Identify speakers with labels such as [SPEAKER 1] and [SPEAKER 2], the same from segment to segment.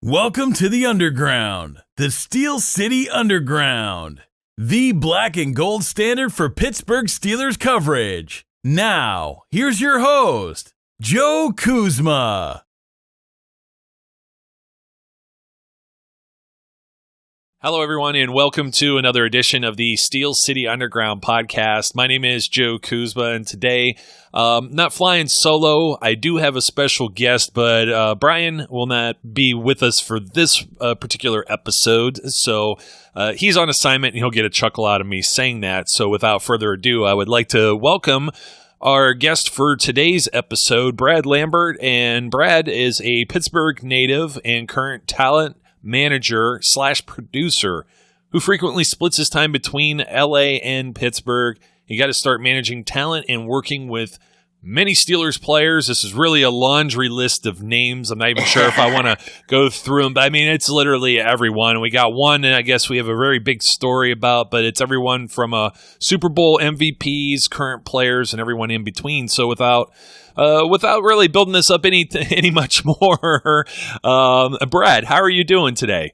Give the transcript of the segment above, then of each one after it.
[SPEAKER 1] Welcome to the Underground, the Steel City Underground, the black and gold standard for Pittsburgh Steelers coverage. Now, here's your host, Joe Kuzma.
[SPEAKER 2] Hello, everyone, and welcome to another edition of the Steel City Underground podcast. My name is Joe Kuzma, and today, not flying solo. I do have a special guest, but Brian will not be with us for this particular episode. So he's on assignment, and he'll get a chuckle out of me saying that. So without further ado, I would like to welcome our guest for today's episode, Brad Lambert. And Brad is a Pittsburgh native and current talent manager / producer who frequently splits his time between LA and Pittsburgh. He got to start managing talent and working with many Steelers players. This is really a laundry list of names. I'm not even sure if I want to go through them, but I mean, it's literally everyone. We got one, and I guess we have a very big story about, but it's everyone from Super Bowl MVPs, current players, and everyone in between. So without really building this up any much more, Brad, how are you doing today?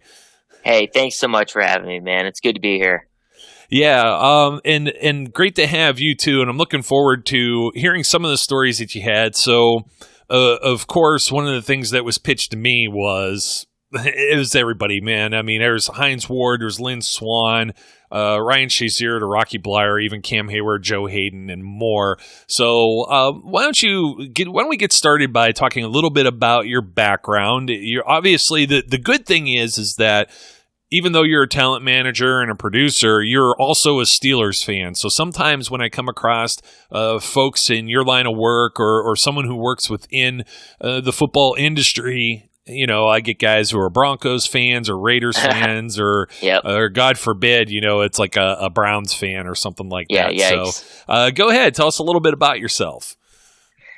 [SPEAKER 3] Hey, thanks so much for having me, man. It's good to be here.
[SPEAKER 2] Yeah, and great to have you too, and I'm looking forward to hearing some of the stories that you had. So, of course, one of the things that was pitched to me was it was everybody, man. I mean, there's Hines Ward, there's Lynn Swann, Ryan Shazier to Rocky Bleier, even Cam Heyward, Joe Haden, and more. So why don't we get started by talking a little bit about your background? You're obviously the good thing is that even though you're a talent manager and a producer, you're also a Steelers fan. So sometimes when I come across folks in your line of work or someone who works within the football industry, you know, I get guys who are Broncos fans or Raiders fans or God forbid, you know, it's like a Browns fan or something like that.
[SPEAKER 3] Yikes.
[SPEAKER 2] So go ahead. Tell us a little bit about yourself.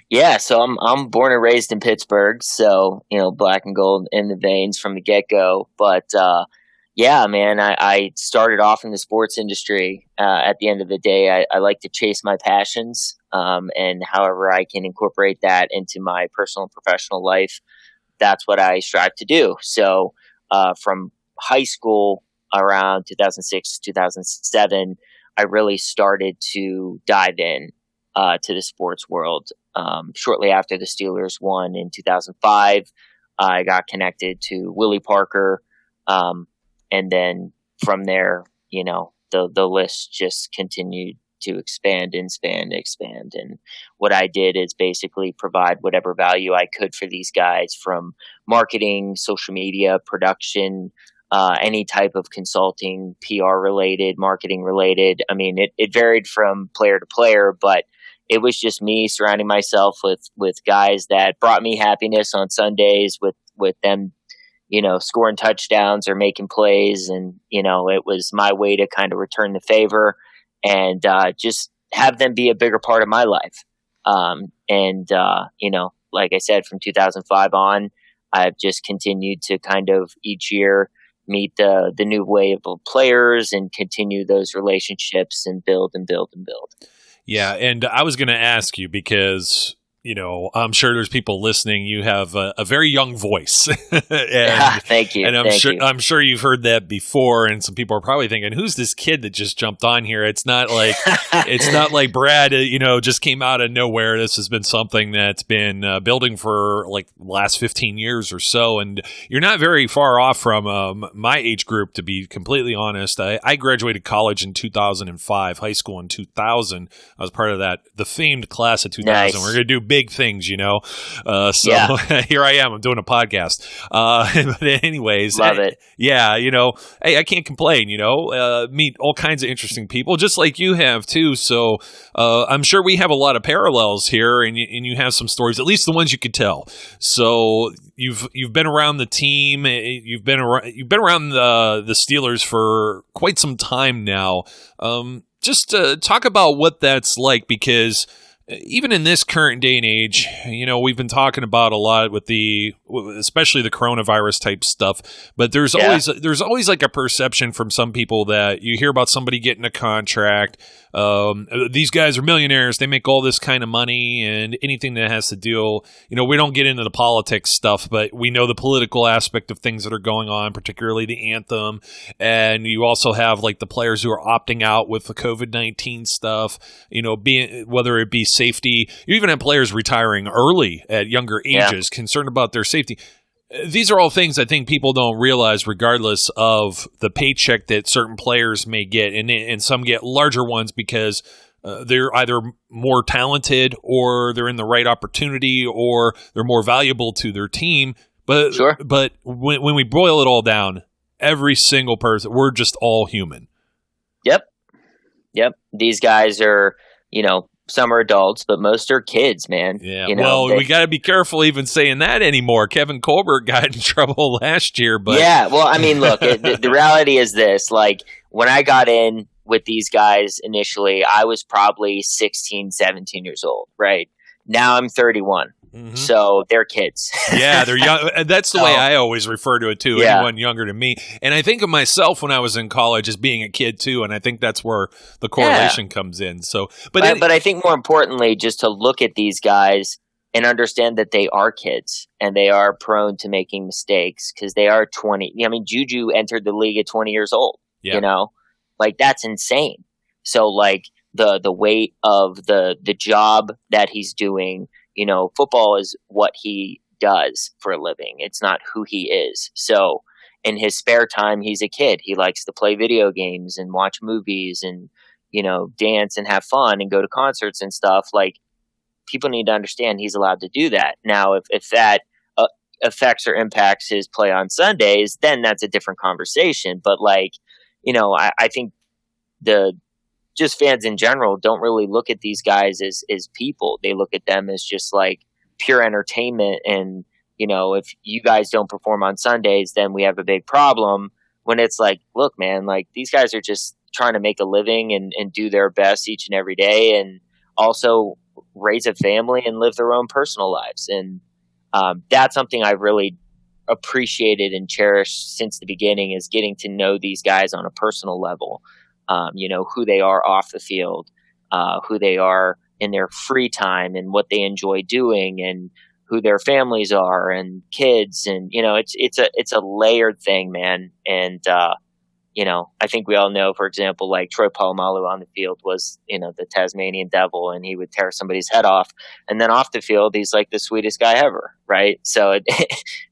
[SPEAKER 3] Yeah, so I'm born and raised in Pittsburgh, so, you know, black and gold in the veins from the get-go. But, yeah, man, I started off in the sports industry. At the end of the day, I like to chase my passions, and however I can incorporate that into my personal and professional life, that's what I strive to do. So from high school around 2006, 2007, I really started to dive in to the sports world. Shortly after the Steelers won in 2005, I got connected to Willie Parker. And then from there, you know, the list just continued to expand. And what I did is basically provide whatever value I could for these guys, from marketing, social media, production, any type of consulting, PR related, marketing related. I mean, it varied from player to player, but it was just me surrounding myself with guys that brought me happiness on Sundays, with them, you know, scoring touchdowns or making plays. And, you know, it was my way to kind of return the favor and just have them be a bigger part of my life. You know, like I said, from 2005 on, I've just continued to kind of each year meet the new wave of players and continue those relationships and build.
[SPEAKER 2] Yeah, and I was going to ask you because, you know, I'm sure there's people listening. You have a very young voice.
[SPEAKER 3] Thank you.
[SPEAKER 2] And I'm sure you've heard that before. And some people are probably thinking, "Who's this kid that just jumped on here?" It's not like Brad, you know, just came out of nowhere. This has been something that's been building for like the last 15 years or so. And you're not very far off from my age group, to be completely honest. I graduated college in 2005, high school in 2000. I was part of the famed class of 2000.
[SPEAKER 3] Nice.
[SPEAKER 2] We're going to do big things, you know. Here I am. I'm doing a podcast. But anyways,
[SPEAKER 3] love it.
[SPEAKER 2] Yeah, you know, hey, I can't complain. You know, meet all kinds of interesting people, just like you have too. So I'm sure we have a lot of parallels here, and you have some stories, at least the ones you could tell. So you've been around the team. You've been around the Steelers for quite some time now. Just talk about what that's like, because even in this current day and age, we've been talking about a lot with especially the coronavirus type stuff, but there's always like a perception from some people that you hear about somebody getting a contract. These guys are millionaires. They make all this kind of money, and anything that has to deal, we don't get into the politics stuff, but we know the political aspect of things that are going on, particularly the anthem. And you also have like the players who are opting out with the COVID-19 stuff, whether it be safety. You even have players retiring early at younger ages, concerned about their safety. These are all things I think people don't realize, regardless of the paycheck that certain players may get, and some get larger ones because they're either more talented or they're in the right opportunity or they're more valuable to their team. But but when we boil it all down, every single person, we're just all human. Yep. These guys are, some are adults, but most are kids, man. Yeah. We got to be careful even saying that anymore. Kevin Colbert got in trouble last year, but
[SPEAKER 3] yeah. Well, I mean, look, the reality is this: like when I got in with these guys initially, I was probably 16, 17 years old. Right now, I'm 31. Mm-hmm. So they're kids.
[SPEAKER 2] Yeah, they're young. That's the way I always refer to it too. Yeah. Anyone younger than me, and I think of myself when I was in college as being a kid too, and I think that's where the correlation comes in. So, but
[SPEAKER 3] I think more importantly, just to look at these guys and understand that they are kids and they are prone to making mistakes because they are 20. I mean, Juju entered the league at 20 years old. Yeah. Like that's insane. So, like the weight of the job that he's doing. Football is what he does for a living. It's not who he is. So in his spare time, he's a kid. He likes to play video games and watch movies and, dance and have fun and go to concerts and stuff. Like people need to understand he's allowed to do that. Now, if that affects or impacts his play on Sundays, then that's a different conversation. But I think just fans in general don't really look at these guys as people. They look at them as just like pure entertainment. And, if you guys don't perform on Sundays, then we have a big problem. When it's like, look, man, like these guys are just trying to make a living and do their best each and every day. And also raise a family and live their own personal lives. And that's something I've really appreciated and cherished since the beginning is getting to know these guys on a personal level. Who they are off the field, who they are in their free time and what they enjoy doing and who their families are and kids. And, it's a layered thing, man. And, I think we all know, for example, like Troy Polamalu on the field was, the Tasmanian devil and he would tear somebody's head off. And then off the field, he's like the sweetest guy ever. Right. So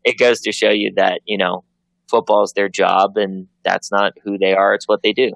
[SPEAKER 3] it goes to show you that, football is their job and that's not who they are. It's what they do.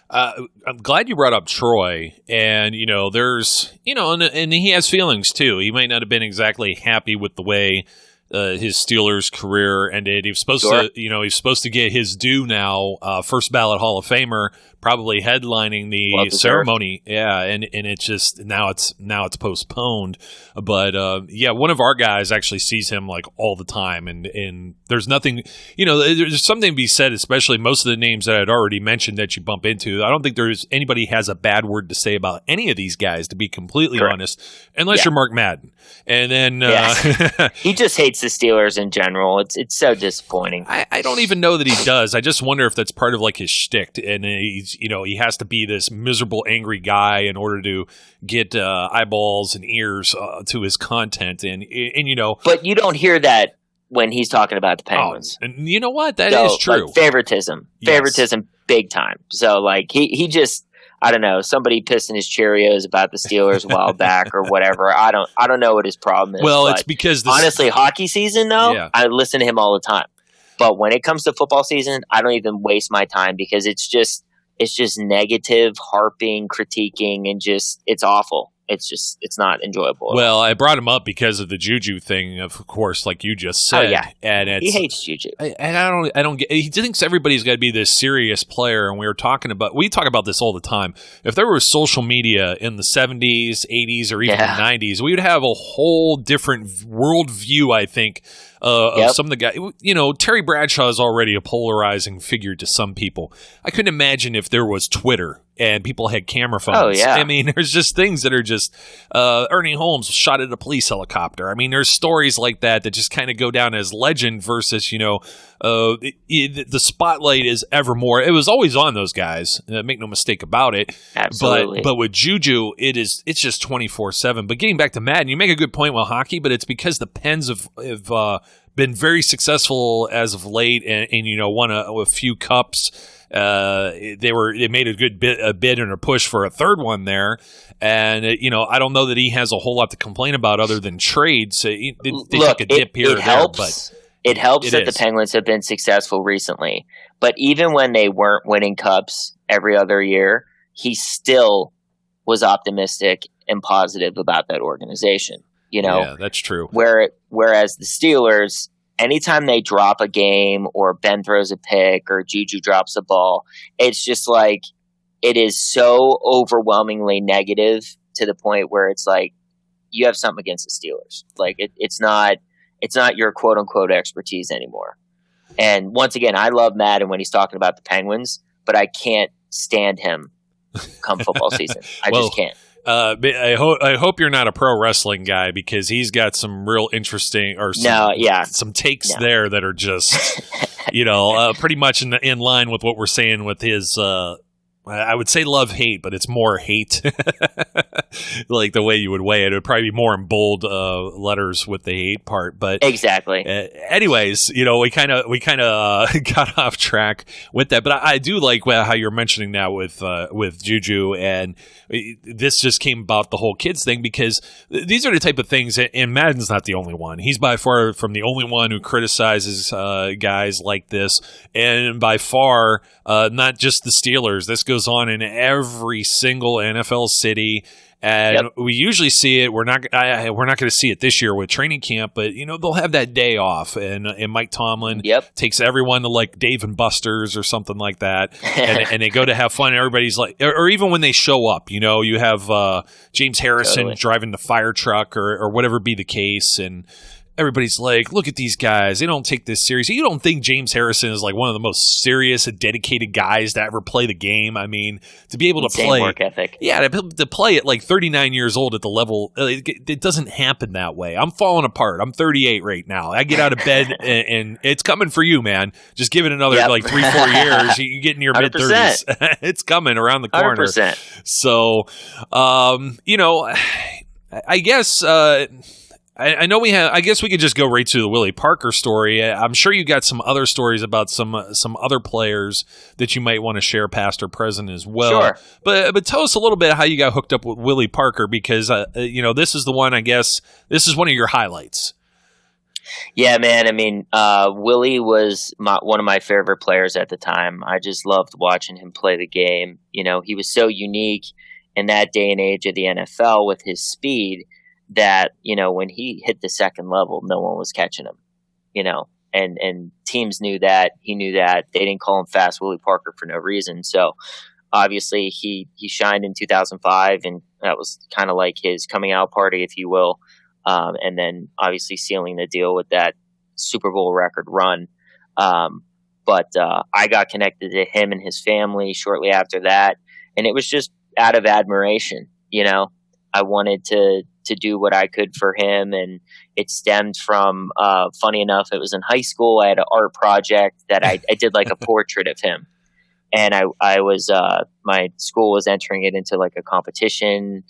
[SPEAKER 2] I'm glad you brought up Troy, and there's and he has feelings too. He might not have been exactly happy with the way his Steelers career ended. He was supposed to, he's supposed to get his due now. First ballot Hall of Famer, probably headlining the ceremony. Yeah, and it's just now it's postponed. But one of our guys actually sees him like all the time, and there's nothing, there's something to be said, especially most of the names that I'd already mentioned that you bump into. I don't think there's anybody has a bad word to say about any of these guys, to be completely honest, unless you're Mark Madden. And then
[SPEAKER 3] he just hates the Steelers in general. It's so disappointing.
[SPEAKER 2] I don't even know that he does. I just wonder if that's part of like his shtick, and he's he has to be this miserable, angry guy in order to get eyeballs and ears to his content, and But
[SPEAKER 3] you don't hear that when he's talking about the Penguins.
[SPEAKER 2] Oh, and you know what? That is true.
[SPEAKER 3] Like, favoritism, big time. So like he just. I don't know. Somebody pissed in his Cheerios about the Steelers a while back or whatever. I don't know what his problem is.
[SPEAKER 2] Well, it's because
[SPEAKER 3] honestly, hockey season though, I listen to him all the time. But when it comes to football season, I don't even waste my time because it's just negative, harping, critiquing, and it's awful. It's not enjoyable.
[SPEAKER 2] Well, I brought him up because of the Juju thing, of course, like you just said.
[SPEAKER 3] Oh, yeah.
[SPEAKER 2] And
[SPEAKER 3] he hates Juju.
[SPEAKER 2] And I don't get. He thinks everybody's got to be this serious player, and we talk about this all the time. If there was social media in the 70s, 80s, or even the 90s, we would have a whole different worldview, I think, of some of the guys. Terry Bradshaw is already a polarizing figure to some people. I couldn't imagine if there was Twitter and people had camera phones.
[SPEAKER 3] Oh, yeah.
[SPEAKER 2] I mean, there's just things that are just Ernie Holmes shot at a police helicopter. I mean, there's stories like that just kind of go down as legend versus, the spotlight is ever more. It was always on those guys. Make no mistake about it.
[SPEAKER 3] Absolutely.
[SPEAKER 2] But with Juju, it's just 24/7. But getting back to Madden, you make a good point with hockey, but it's because the Pens have been very successful as of late and won a few cups. They made a good bid and a push for a third one there, and I don't know that he has a whole lot to complain about other than trades. They took a dip here or there, but
[SPEAKER 3] it helps that the Penguins have been successful recently. But even when they weren't winning cups every other year, he still was optimistic and positive about that organization.
[SPEAKER 2] Yeah, that's true.
[SPEAKER 3] Whereas the Steelers, anytime they drop a game or Ben throws a pick or Juju drops a ball, it's just like it is so overwhelmingly negative to the point where it's like you have something against the Steelers. Like it's not your quote unquote expertise anymore. And once again, I love Madden when he's talking about the Penguins, but I can't stand him come football season. I just can't.
[SPEAKER 2] I hope you're not a pro wrestling guy because he's got some real interesting some takes there that are just pretty much in line with what we're saying with his I would say love-hate, but it's more hate. Like the way you would weigh it. It would probably be more in bold letters with the hate part. But
[SPEAKER 3] exactly.
[SPEAKER 2] Anyways, we kind of got off track with that. But I do like how you're mentioning that with Juju, and this just came about the whole kids thing because these are the type of things, and Madden's not the only one. He's by far from the only one who criticizes guys like this, and by far not just the Steelers. This goes on in every single NFL city, and we usually see it. We're not going to see it this year with training camp, but they'll have that day off, and Mike Tomlin takes everyone to like Dave and Buster's or something like that, and they go to have fun. And everybody's like, or even when they show up, you have James Harrison driving the fire truck or whatever be the case, and everybody's like, look at these guys. They don't take this serious. You don't think James Harrison is like one of the most serious and dedicated guys to ever play the game? I mean, to be able to play
[SPEAKER 3] work ethic.
[SPEAKER 2] Yeah, to play at like 39 years old at the level, it doesn't happen that way. I'm falling apart. I'm 38 right now. I get out of bed and it's coming for you, man. Just give it another like 3-4 years. You get in your mid 30s. It's coming around the corner.
[SPEAKER 3] 100%.
[SPEAKER 2] So, I guess, I know we have. I guess we could just go right to the Willie Parker story. I'm sure you got some other stories about some other players that you might want to share, past or present, as well.
[SPEAKER 3] Sure.
[SPEAKER 2] But tell us a little bit how you got hooked up with Willie Parker because this is the one. I guess this is one of your highlights.
[SPEAKER 3] Yeah, man. I mean, Willie was one of my favorite players at the time. I just loved watching him play the game. He was so unique in that day and age of the NFL with his speed that, when he hit the second level, no one was catching him, and teams knew that. He knew that. They didn't call him Fast Willie Parker for no reason. So obviously he shined in 2005, and that was kind of like his coming out party, if you will. And then obviously sealing the deal with that Super Bowl record run. But I got connected to him and his family shortly after that. And it was just out of admiration. I wanted to do what I could for him. And it stemmed from, funny enough, it was in high school. I had an art project that I did like a portrait of him. And I was, my school was entering it into like a competition,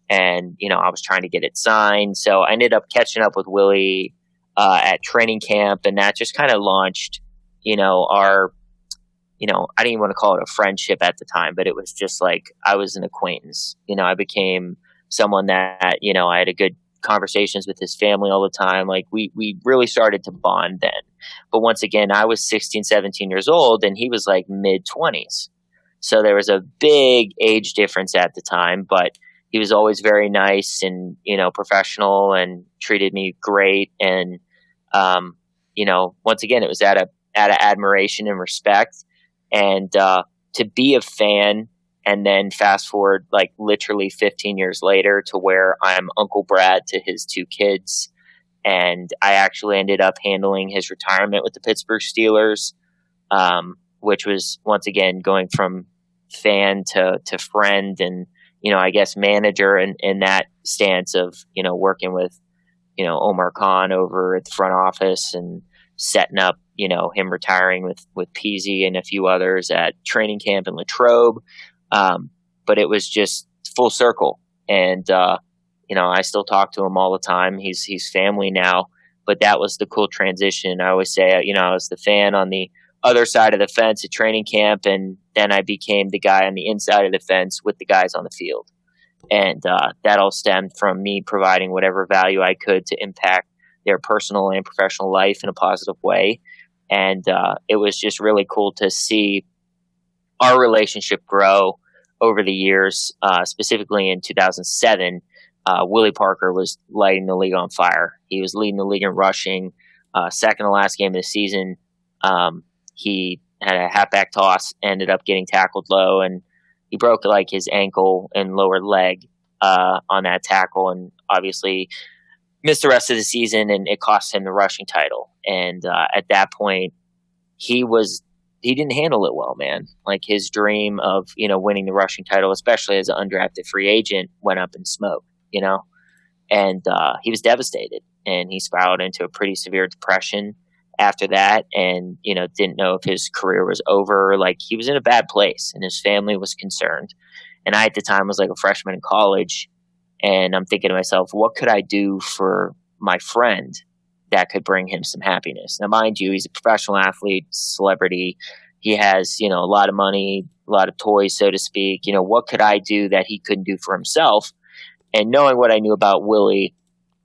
[SPEAKER 3] and, I was trying to get it signed. So I ended up catching up with Willie, at training camp, and that just kind of launched, our, I didn't even want to call it a friendship at the time, but it was just like, I was an acquaintance. I became someone that, I had a good conversations with his family all the time. Like we really started to bond then. But once again, I was 16, 17 years old, and he was like mid 20s. So there was a big age difference at the time, but he was always very nice and, professional, and treated me great. And, once again, it was out of admiration and respect. And, to be a fan, and then fast forward like literally 15 years later to where I'm Uncle Brad to his two kids, And I actually ended up handling his retirement with the Pittsburgh Steelers, which was, once again, going from fan to friend and, I guess manager in that stance of, working with, Omar Khan over at the front office and setting up, him retiring with Peasy and a few others at training camp in Latrobe. But it was just full circle. And, I still talk to him all the time. He's family now, but that was the cool transition. I always say, I was the fan on the other side of the fence at training camp, and then I became the guy on the inside of the fence with the guys on the field. And that all stemmed from me providing whatever value I could to impact their personal and professional life in a positive way. And it was just really cool to see our relationship grow over the years. Specifically in 2007, Willie Parker was lighting the league on fire. He was leading the league in rushing. Second to last game of the season, he had a halfback toss, ended up getting tackled low, and he broke his ankle and lower leg on that tackle, and obviously missed the rest of the season, and it cost him the rushing title. And at that point, he didn't handle it well, man. His dream of winning the rushing title, especially as an undrafted free agent, went up in smoke. And he was devastated, and he spiraled into a pretty severe depression after that, and didn't know if his career was over. He was in a bad place, and his family was concerned. And I at the time was a freshman in college, and I'm thinking to myself, what could I do for my friend that could bring him some happiness? Now, mind you, he's a professional athlete, celebrity. He has a lot of money, a lot of toys, so to speak. What could I do that he couldn't do for himself? And knowing what I knew about Willie,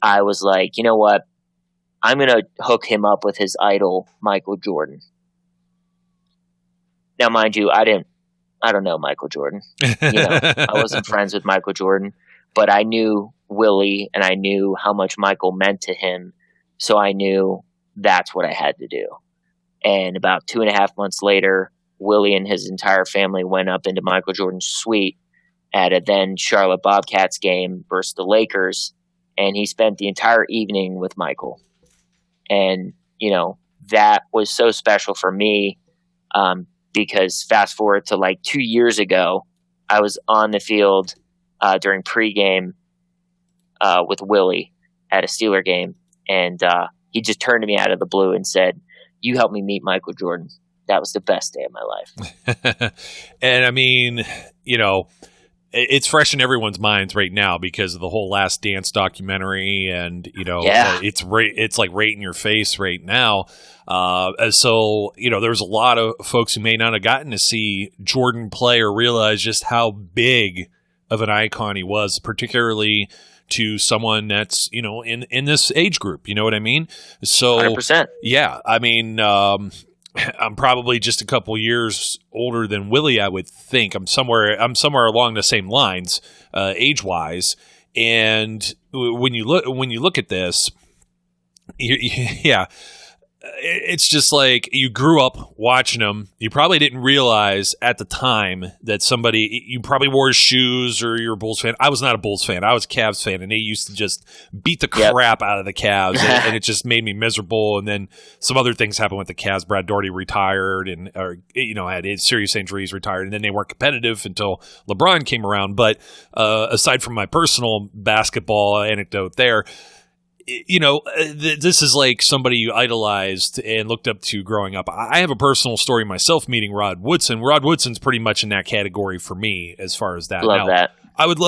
[SPEAKER 3] I was like, you know what? I'm going to hook him up with his idol, Michael Jordan. Now, mind you, I don't know Michael Jordan. I wasn't friends with Michael Jordan, but I knew Willie, and I knew how much Michael meant to him. So I knew that's what I had to do. And about 2.5 months later, Willie and his entire family went up into Michael Jordan's suite at a then Charlotte Bobcats game versus the Lakers. And he spent the entire evening with Michael. And, that was so special for me, because fast forward to 2 years ago, I was on the field during pregame with Willie at a Steeler game. And he just turned to me out of the blue and said, "You helped me meet Michael Jordan. That was the best day of my life."
[SPEAKER 2] And I mean, it's fresh in everyone's minds right now because of the whole Last Dance documentary, and it's right in your face right now. So there's a lot of folks who may not have gotten to see Jordan play or realize just how big of an icon he was, particularly to someone that's in this age group. You know what I mean? So
[SPEAKER 3] 100%.
[SPEAKER 2] Yeah, I mean. I'm probably just a couple years older than Willie, I would think. I'm somewhere along the same lines, age-wise. And when you look at this, it's just you grew up watching him. You probably didn't realize at the time that you probably wore his shoes, or you're a Bulls fan. I was not a Bulls fan. I was a Cavs fan, and they used to just beat the crap out of the Cavs, and it just made me miserable. And then some other things happened with the Cavs. Brad Daugherty retired, and had serious injuries, retired, and then they weren't competitive until LeBron came around. But aside from my personal basketball anecdote there, this is somebody you idolized and looked up to growing up. I have a personal story myself meeting Rod Woodson. Rod Woodson's pretty much in that category for me as far as that.
[SPEAKER 3] Love that.
[SPEAKER 2] I would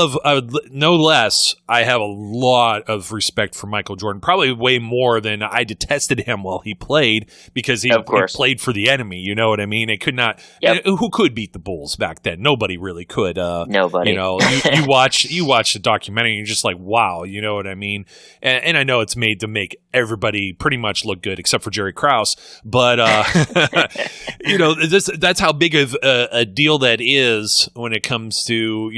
[SPEAKER 2] no less. I have a lot of respect for Michael Jordan, probably way more than I detested him while he played, because he played for the enemy. You know what I mean? It could not. Yep. Who could beat the Bulls back then? Nobody really could.
[SPEAKER 3] Nobody.
[SPEAKER 2] You watch the documentary, and you're just like, wow. You know what I mean? And I know it's made to make everybody pretty much look good, except for Jerry Krause. But that's how big of a deal that is when it comes to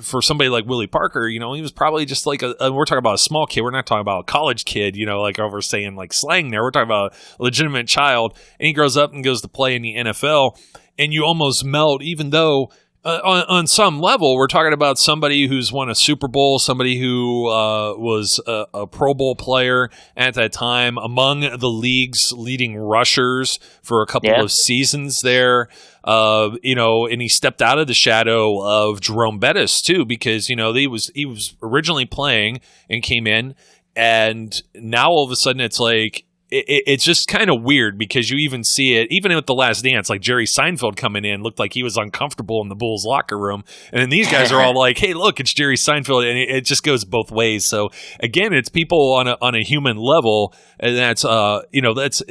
[SPEAKER 2] for somebody like Willie Parker. He was probably just we're talking about a small kid. We're not talking about a college kid, over saying slang there. We're talking about a legitimate child, and he grows up and goes to play in the NFL, and you almost melt, even though on some level, we're talking about somebody who's won a Super Bowl, somebody who was a Pro Bowl player at that time, among the league's leading rushers for a couple of seasons there. And he stepped out of the shadow of Jerome Bettis too, because he was originally playing and came in, and now all of a sudden it's like. It's just kind of weird because you even see it, even with The Last Dance, like Jerry Seinfeld coming in looked like he was uncomfortable in the Bulls locker room. And then these guys are all like, hey, look, it's Jerry Seinfeld. And it just goes both ways. So again, it's people on a human level. And that's, that's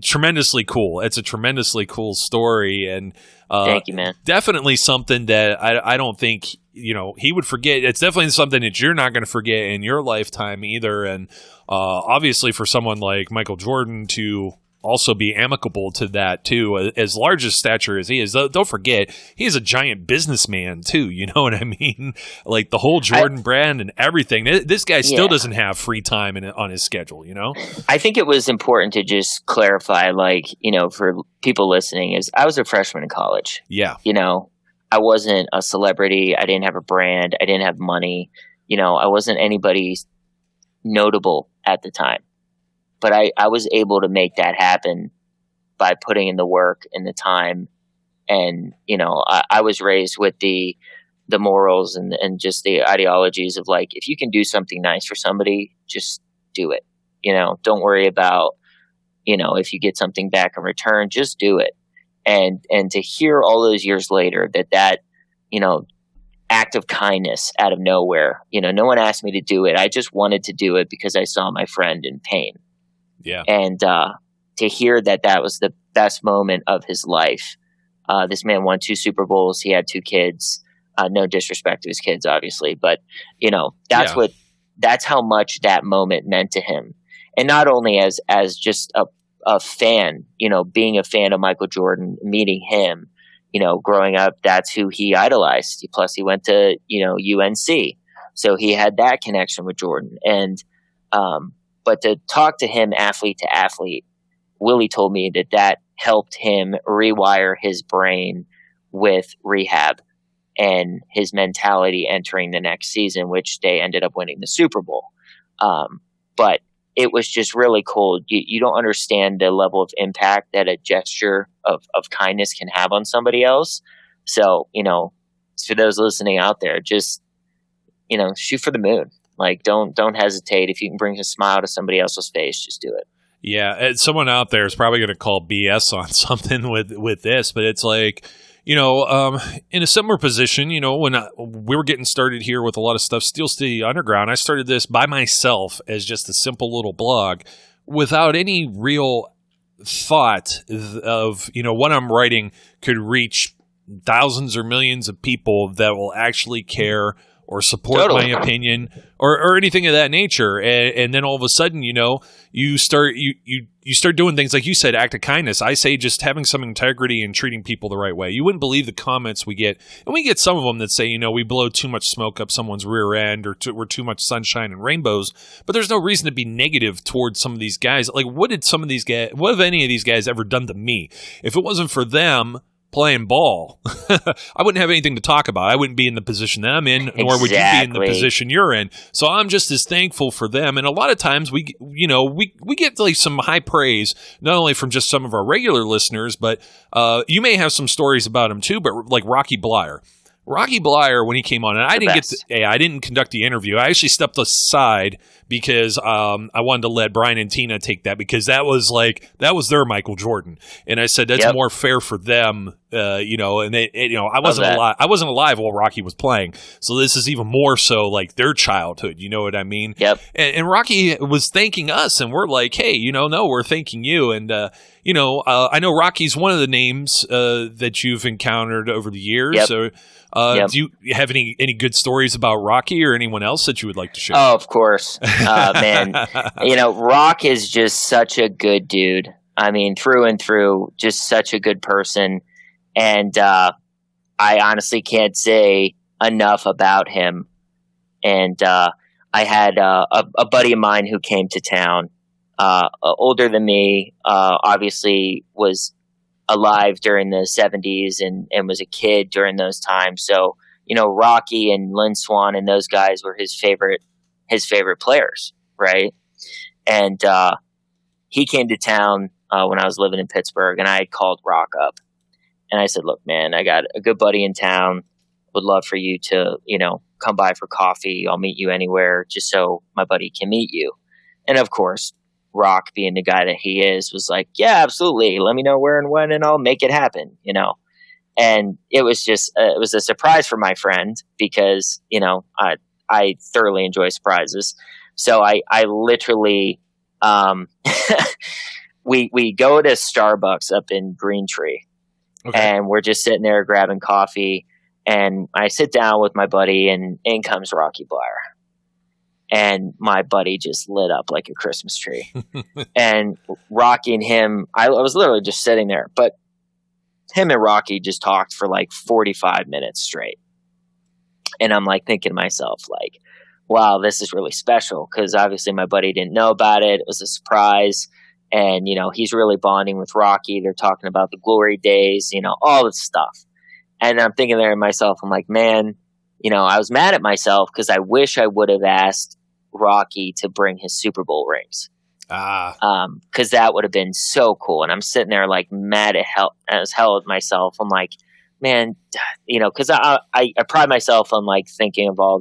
[SPEAKER 2] tremendously cool. It's a tremendously cool story. And
[SPEAKER 3] thank you, man.
[SPEAKER 2] Definitely something that I don't think, he would forget. It's definitely something that you're not going to forget in your lifetime either. And obviously for someone like Michael Jordan to also be amicable to that too, as large as stature as he is, don't forget, he is a giant businessman too. You know what I mean? Like the whole Jordan brand and everything. This guy still doesn't have free time on his schedule,
[SPEAKER 3] I think it was important to just clarify, for people listening, is I was a freshman in college.
[SPEAKER 2] Yeah.
[SPEAKER 3] I wasn't a celebrity. I didn't have a brand. I didn't have money. I wasn't anybody notable at the time. But I was able to make that happen by putting in the work and the time. And, I was raised with the morals and just the ideologies of if you can do something nice for somebody, just do it. Don't worry about, if you get something back in return, just do it. And to hear all those years later that act of kindness out of nowhere, no one asked me to do it. I just wanted to do it because I saw my friend in pain.
[SPEAKER 2] Yeah.
[SPEAKER 3] And to hear that was the best moment of his life. This man won 2 Super Bowls. He had 2 kids. No disrespect to his kids, obviously, but that's how much that moment meant to him. And not only as just a fan, being a fan of Michael Jordan, meeting him, growing up, that's who he idolized. Plus he went to, UNC. So he had that connection with Jordan. And, but to talk to him athlete to athlete, Willie told me that helped him rewire his brain with rehab and his mentality entering the next season, which they ended up winning the Super Bowl. But it was just really cool. You don't understand the level of impact that a gesture of kindness can have on somebody else. So, for those listening out there, just, shoot for the moon. Don't hesitate. If you can bring a smile to somebody else's face, just do it.
[SPEAKER 2] Yeah. And someone out there is probably going to call BS on something with this, but it's like, in a similar position, when we were getting started here with a lot of stuff, Steel City Underground, I started this by myself as just a simple little blog without any real thought of, what I'm writing could reach thousands or millions of people that will actually care or support my opinion or anything of that nature. And then all of a sudden, you start doing things like you said, act of kindness. I say just having some integrity and treating people the right way. You wouldn't believe the comments we get. And we get some of them that say, we blow too much smoke up someone's rear end or we're too much sunshine and rainbows. But there's no reason to be negative towards some of these guys. Like, what have any of these guys ever done to me? If it wasn't for them playing ball, I wouldn't have anything to talk about. I wouldn't be in the position that I'm in, nor would you be in the position you're in. So I'm just as thankful for them. And a lot of times we get some high praise, not only from just some of our regular listeners, but you may have some stories about him too, but like Rocky Bleier. Rocky Bleier, when he came on, and I didn't conduct the interview. I actually stepped aside because I wanted to let Brian and Tina take that because that was their Michael Jordan, and I said that's more fair for them, And they, I wasn't alive while Rocky was playing, so this is even more so like their childhood. You know what I mean?
[SPEAKER 3] Yep.
[SPEAKER 2] And Rocky was thanking us, and we're like, hey, no, we're thanking you, and I know Rocky's one of the names that you've encountered over the years.
[SPEAKER 3] Yep.
[SPEAKER 2] So. Do you have any good stories about Rocky or anyone else that you would like to share?
[SPEAKER 3] Oh, of course. Man, Rock is just such a good dude. I mean, through and through, just such a good person. And I honestly can't say enough about him. And I had a buddy of mine who came to town, older than me, obviously was alive during the 70s and was a kid during those times. So, Rocky and Lynn Swann and those guys were his favorite players, right? And he came to town when I was living in Pittsburgh, and I had called Rock up. And I said, look, man, I got a good buddy in town. Would love for you to, come by for coffee. I'll meet you anywhere just so my buddy can meet you. And of course, Rock, being the guy that he is, was like, yeah, absolutely. Let me know where and when, and I'll make it happen, And it was it was a surprise for my friend because, I thoroughly enjoy surprises. So I literally, we go to Starbucks up in Green Tree. Okay. And we're just sitting there grabbing coffee, and I sit down with my buddy, and in comes Rocky Bleier. And my buddy just lit up like a Christmas tree. And Rocky and him, I was literally just sitting there, but him and Rocky just talked for like 45 minutes straight. And I'm like thinking to myself, like, wow, this is really special, because obviously my buddy didn't know about it. It was a surprise. And, he's really bonding with Rocky. They're talking about the glory days, all this stuff. And I'm thinking there to myself, I'm like, man, I was mad at myself because I wish I would have asked Rocky to bring his Super Bowl rings. Because that would have been so cool. And I'm sitting there like mad as hell at myself. I'm like, man, because I pride myself on like thinking of all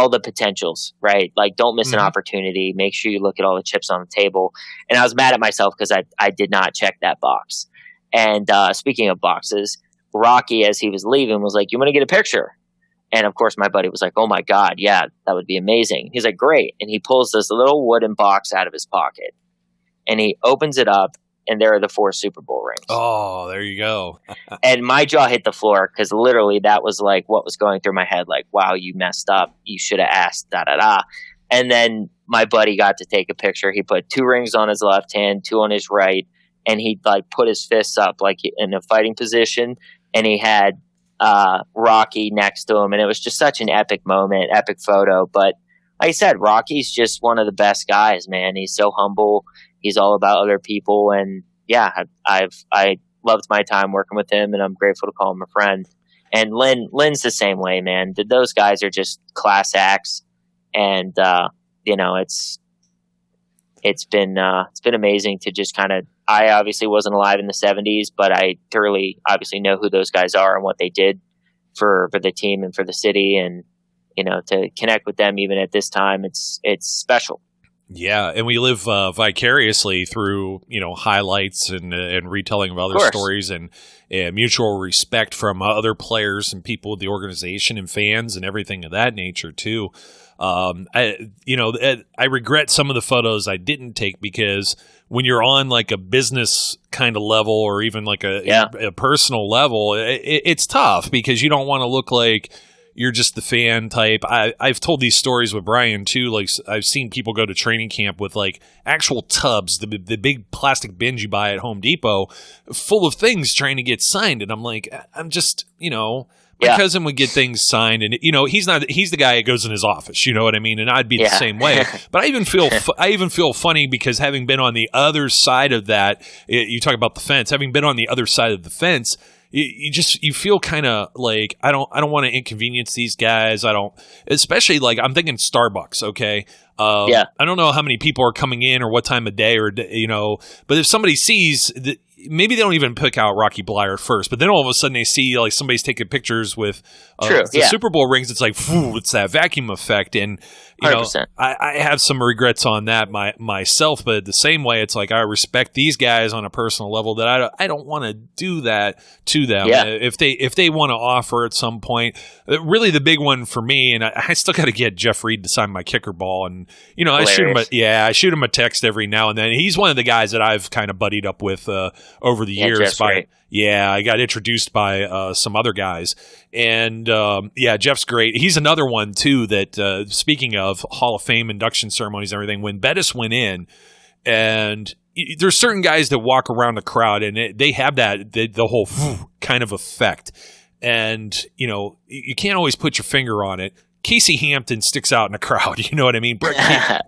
[SPEAKER 3] the potentials, right? Like, don't miss an opportunity. Make sure you look at all the chips on the table. And I was mad at myself because I did not check that box. And speaking of boxes, Rocky, as he was leaving, was like, you want to get a picture? And of course, my buddy was like, oh my God, yeah, that would be amazing. He's like, great. And he pulls this little wooden box out of his pocket, and he opens it up, and there are the 4 Super Bowl rings.
[SPEAKER 2] Oh, there you go.
[SPEAKER 3] And my jaw hit the floor, because literally that was like what was going through my head. Like, wow, you messed up. You should have asked, da-da-da. And then my buddy got to take a picture. He put 2 rings on his left hand, 2 on his right. And he like put his fists up like in a fighting position. And he had Rocky next to him. And it was just such an epic moment, epic photo. But like I said, Rocky's just one of the best guys, man. He's so humble. He's all about other people, and yeah, I loved my time working with him, and I'm grateful to call him a friend. And Lynn's the same way, man. Those guys are just class acts, and it's been amazing to just kind of. I obviously wasn't alive in the 70s, but I thoroughly obviously know who those guys are and what they did for the team and for the city, and to connect with them even at this time, it's special.
[SPEAKER 2] Yeah, and we live vicariously through highlights and retelling of other stories and mutual respect from other players and people with the organization and fans and everything of that nature too. I regret some of the photos I didn't take, because when you're on like a business kind of level or even like a personal level, it's tough because you don't want to look like you're just the fan type. I've told these stories with Brian too. Like, I've seen people go to training camp with like actual tubs, the big plastic bins you buy at Home Depot, full of things trying to get signed. And I'm like, I'm just, my cousin would get things signed, and he's the guy that goes in his office. You know what I mean? And I'd be the same way. But I even feel funny because having been on the other side of that, you talk about the fence. Having been on the other side of the fence, you feel kind of like I don't want to inconvenience these guys. I don't, especially like I'm thinking Starbucks. Okay. I don't know how many people are coming in or what time of day but if somebody sees that, maybe they don't even pick out Rocky Bleier first, but then all of a sudden they see like somebody's taking pictures with the Super Bowl rings. It's like, it's that vacuum effect. And,
[SPEAKER 3] 100%.
[SPEAKER 2] I have some regrets on that myself, but the same way, it's like I respect these guys on a personal level that I don't want to do that to them.
[SPEAKER 3] Yeah.
[SPEAKER 2] If they want to offer at some point, really the big one for me, and I still got to get Jeff Reed to sign my kicker ball. And, I shoot him a text every now and then. He's one of the guys that I've kind of buddied up with over the years. I got introduced by some other guys. And, Jeff's great. He's another one, too, that speaking of Hall of Fame induction ceremonies and everything, when Bettis went in, and there's certain guys that walk around the crowd, and they have the whole kind of effect. And, you can't always put your finger on it. Casey Hampton sticks out in the crowd. You know what I mean? Brett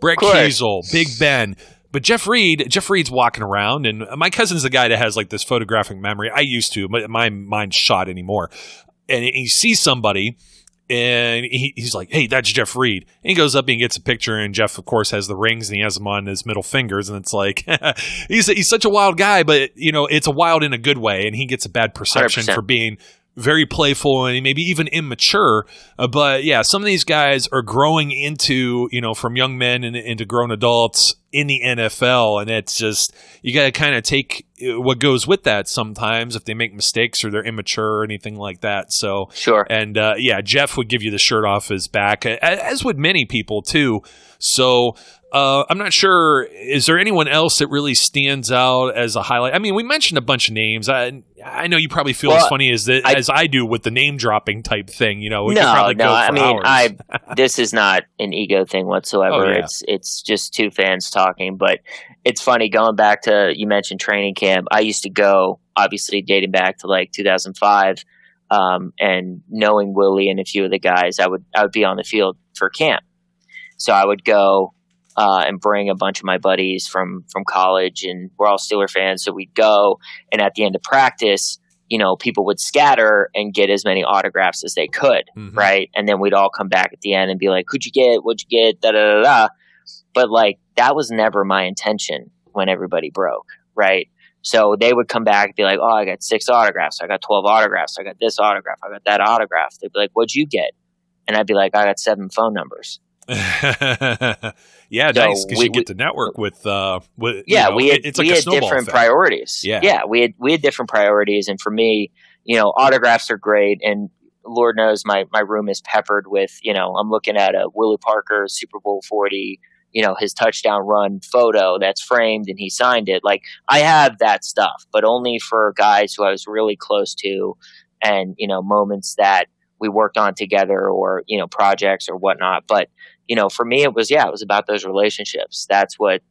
[SPEAKER 2] Kiesel, Big Ben. But Jeff Reed's walking around, and my cousin's the guy that has like this photographic memory. I used to, but my mind's shot anymore. And he sees somebody, and he's like, "Hey, that's Jeff Reed." And he goes up and gets a picture, and Jeff, of course, has the rings, and he has them on his middle fingers, and it's like, he's such a wild guy, but it's a wild in a good way, and he gets a bad perception
[SPEAKER 3] 100%.
[SPEAKER 2] for being very playful and maybe even immature. But yeah, some of these guys are growing into, from young men into grown adults in the NFL. And it's just, you got to kind of take what goes with that sometimes if they make mistakes or they're immature or anything like that. So,
[SPEAKER 3] Sure.
[SPEAKER 2] And Jeff would give you the shirt off his back, as would many people too. So, I'm not sure. Is there anyone else that really stands out as a highlight? I mean, we mentioned a bunch of names. I know you probably feel as funny as I do with the name dropping type thing. We could probably go for hours.
[SPEAKER 3] This is not an ego thing whatsoever.
[SPEAKER 2] Oh, yeah.
[SPEAKER 3] It's just two fans talking. But it's funny going back to, you mentioned training camp. I used to go, obviously dating back to like 2005, and knowing Willie and a few of the guys, I would be on the field for camp. So I would go and bring a bunch of my buddies from college, and we're all Steeler fans. So we'd go, and at the end of practice, people would scatter and get as many autographs as they could, right? And then we'd all come back at the end and be like, "Who'd you get? What'd you get? Da da da da." But like, that was never my intention when everybody broke, right? So they would come back and be like, "Oh, I got 6 autographs. I got 12 autographs. I got this autograph. I got that autograph." They'd be like, "What'd you get?" And I'd be like, "I got 7 phone numbers."
[SPEAKER 2] Yeah, so nice, because you get to network with
[SPEAKER 3] we had different priorities.
[SPEAKER 2] Yeah,
[SPEAKER 3] we had different priorities, and for me, autographs are great, and Lord knows my room is peppered with, I'm looking at a Willie Parker Super Bowl 40, his touchdown run photo that's framed and he signed it. Like, I have that stuff, but only for guys who I was really close to, and moments that we worked on together, or projects or whatnot. But for me, it was about those relationships. That's what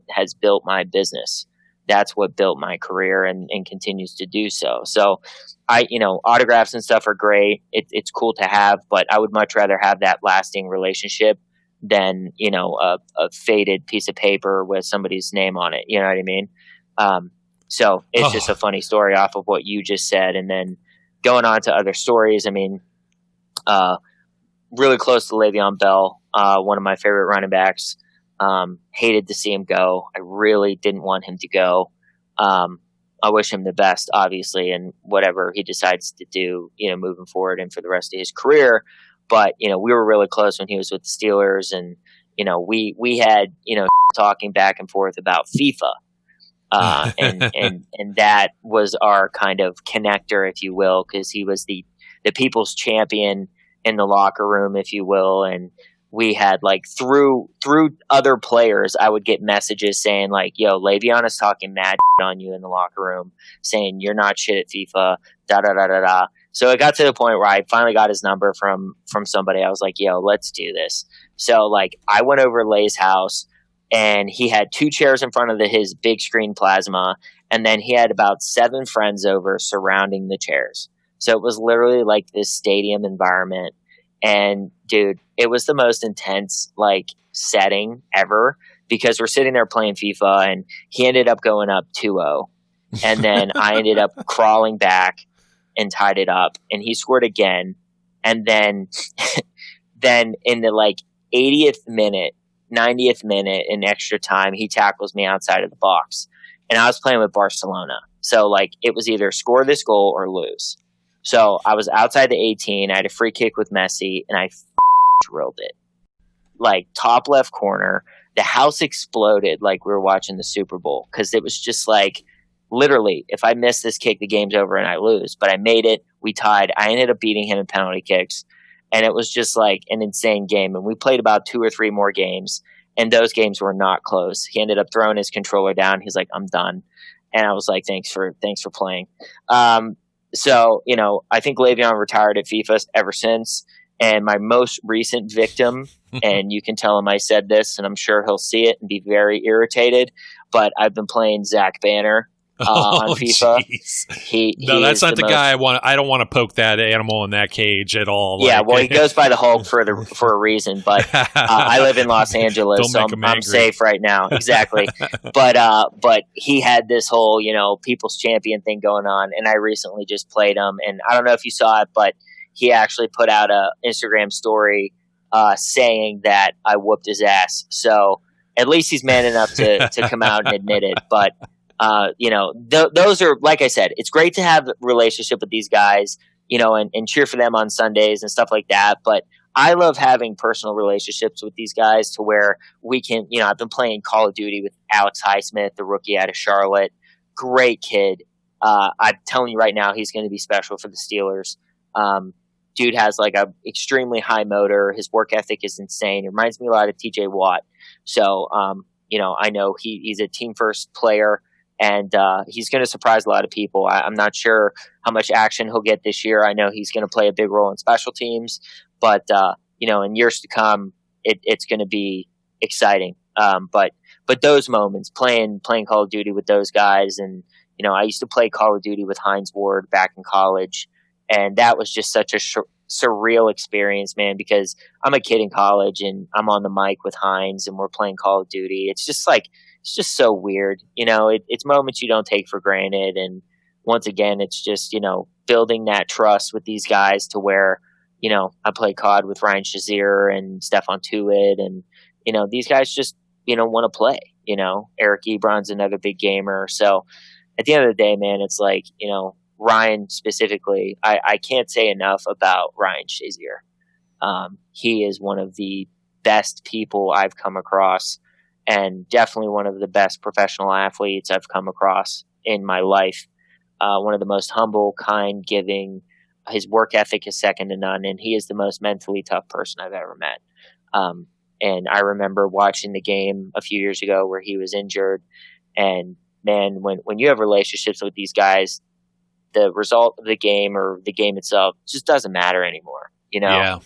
[SPEAKER 3] has built my business. That's what built my career and continues to do so. So autographs and stuff are great. It's cool to have, but I would much rather have that lasting relationship than, a faded piece of paper with somebody's name on it. You know what I mean? So it's just a funny story off of what you just said. And then going on to other stories, I mean, really close to Le'Veon Bell, one of my favorite running backs. Hated to see him go. I really didn't want him to go. I wish him the best, obviously, and whatever he decides to do, moving forward and for the rest of his career. But, we were really close when he was with the Steelers, and, we had, talking back and forth about FIFA. And that was our kind of connector, if you will, because he was the people's champion in the locker room, if you will. And we had like through other players, I would get messages saying like, "Yo, Le'Veon is talking mad on you in the locker room, saying you're not shit at FIFA, da da da da da." So it got to the point where I finally got his number from somebody. I was like, "Yo, let's do this." So like, I went over to Lay's house, and he had 2 chairs in front of his big screen plasma, and then he had about 7 friends over surrounding the chairs. So it was literally like this stadium environment. And dude, it was the most intense like setting ever, because we're sitting there playing FIFA, and he ended up going up 2-0. And then I ended up crawling back and tied it up, and he scored again. And then in the like 80th minute, 90th minute in extra time, he tackles me outside of the box. And I was playing with Barcelona. So like, it was either score this goal or lose. So I was outside the 18. I had a free kick with Messi, and I drilled it. Like, top left corner. The house exploded like we were watching the Super Bowl, because it was just like, literally, if I miss this kick, the game's over and I lose. But I made it. We tied. I ended up beating him in penalty kicks. And it was just like an insane game. And we played about 2 or 3 more games, and those games were not close. He ended up throwing his controller down. He's like, "I'm done." And I was like, thanks for playing. So, I think Le'Veon retired at FIFA ever since. And my most recent victim, and you can tell him I said this, and I'm sure he'll see it and be very irritated, but I've been playing Zach Banner on FIFA.
[SPEAKER 2] That's not the guy I want. I don't want to poke that animal in that cage at all.
[SPEAKER 3] Yeah, well, he goes by the Hulk for a reason. But I live in Los Angeles, so I'm safe right now. Exactly. But he had this whole People's Champion thing going on, and I recently just played him, and I don't know if you saw it, but he actually put out a Instagram story saying that I whooped his ass. So at least he's man enough to come out and admit it. But those are, like I said, it's great to have a relationship with these guys, and cheer for them on Sundays and stuff like that. But I love having personal relationships with these guys to where we can, I've been playing Call of Duty with Alex Highsmith, the rookie out of Charlotte. Great kid. I'm telling you right now, he's going to be special for the Steelers. Dude has like a extremely high motor. His work ethic is insane. It reminds me a lot of TJ Watt. So, I know he's a team first player. And he's going to surprise a lot of people. I'm not sure how much action he'll get this year. I know he's going to play a big role in special teams, but in years to come, it's going to be exciting. But those moments, playing Call of Duty with those guys, and I used to play Call of Duty with Hines Ward back in college, and that was just such a surreal experience, man. Because I'm a kid in college, and I'm on the mic with Hines, and we're playing Call of Duty. It's just so weird. It's moments you don't take for granted. And once again, it's just, building that trust with these guys to where, I play COD with Ryan Shazier and Stephon Tuitt, and, these guys just, want to play. Eric Ebron's another big gamer. So at the end of the day, man, it's like, Ryan specifically, I can't say enough about Ryan Shazier. He is one of the best people I've come across, and definitely one of the best professional athletes I've come across in my life. One of the most humble, kind, giving. His work ethic is second to none, and he is the most mentally tough person I've ever met. And I remember watching the game a few years ago where he was injured. And man, when you have relationships with these guys, the result of the game or the game itself just doesn't matter anymore.
[SPEAKER 2] Yeah.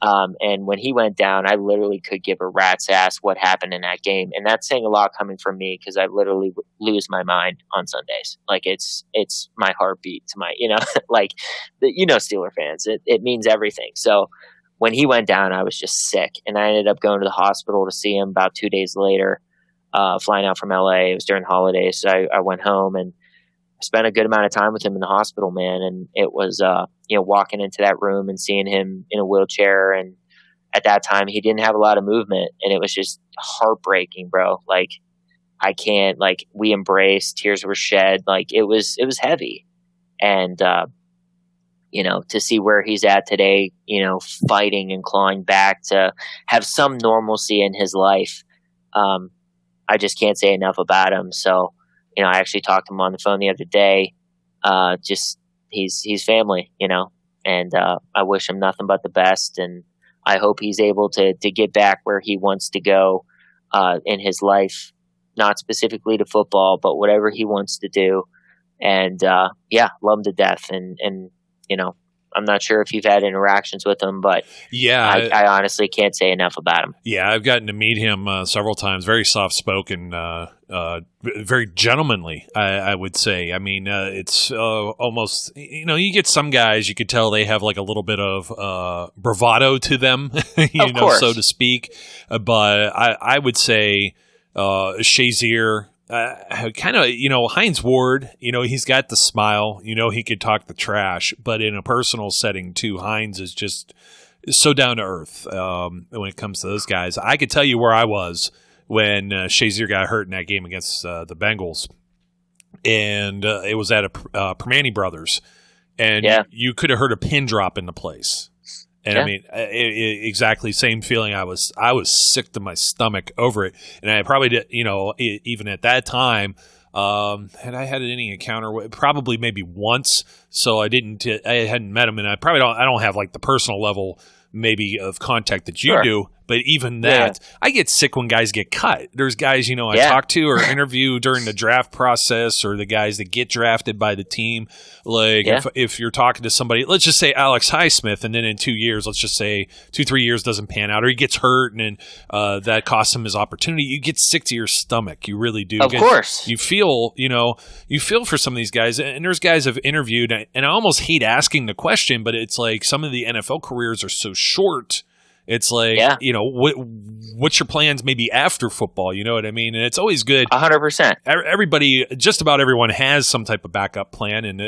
[SPEAKER 3] And when he went down, I literally could give a rat's ass what happened in that game. And that's saying a lot coming from me, because I literally lose my mind on Sundays. Like it's my heartbeat to my, Steeler fans, it means everything. So when he went down, I was just sick, and I ended up going to the hospital to see him about 2 days later, flying out from LA. It was during the holidays. So I went home and spent a good amount of time with him in the hospital, man. And it was, walking into that room and seeing him in a wheelchair. And at that time, he didn't have a lot of movement, and it was just heartbreaking, bro. Like, I can't, we embraced, tears were shed. Like, it was heavy. And, to see where he's at today, fighting and clawing back to have some normalcy in his life. I just can't say enough about him. So, I actually talked to him on the phone the other day. He's family, and I wish him nothing but the best. And I hope he's able to get back where he wants to go in his life, not specifically to football, but whatever he wants to do. And love him to death. And I'm not sure if you've had interactions with him, but
[SPEAKER 2] yeah,
[SPEAKER 3] I honestly can't say enough about him.
[SPEAKER 2] Yeah, I've gotten to meet him several times. Very soft-spoken, very gentlemanly, I would say. I mean, it's almost, you get some guys, you could tell they have like a little bit of bravado to them, so to speak. But I would say Shazier, kind of, Hines Ward, he's got the smile, he could talk the trash, but in a personal setting too, Hines is just so down to earth when it comes to those guys. I could tell you where I was when Shazier got hurt in that game against the Bengals, and it was at a Permane Brothers, and you could have heard a pin drop in the place. And I mean, exactly same feeling. I was sick to my stomach over it, and I probably did, even at that time, had I had any encounter with, probably maybe once. So I hadn't met him, and I don't have like the personal level maybe of contact that you do, But even that, I get sick when guys get cut. There's guys, I talk to or interview during the draft process, or the guys that get drafted by the team. Like if you're talking to somebody, let's just say Alex Highsmith, and then in 2 years, let's just say 2-3 years doesn't pan out, or he gets hurt and then that costs him his opportunity. You get sick to your stomach. You really do.
[SPEAKER 3] Of course.
[SPEAKER 2] You feel, you feel for some of these guys. And there's guys I've interviewed, and I almost hate asking the question, but it's like some of the NFL careers are so short. It's like, what's your plans maybe after football? You know what I mean? And it's always good.
[SPEAKER 3] 100%.
[SPEAKER 2] Everybody, just about everyone has some type of backup plan. And,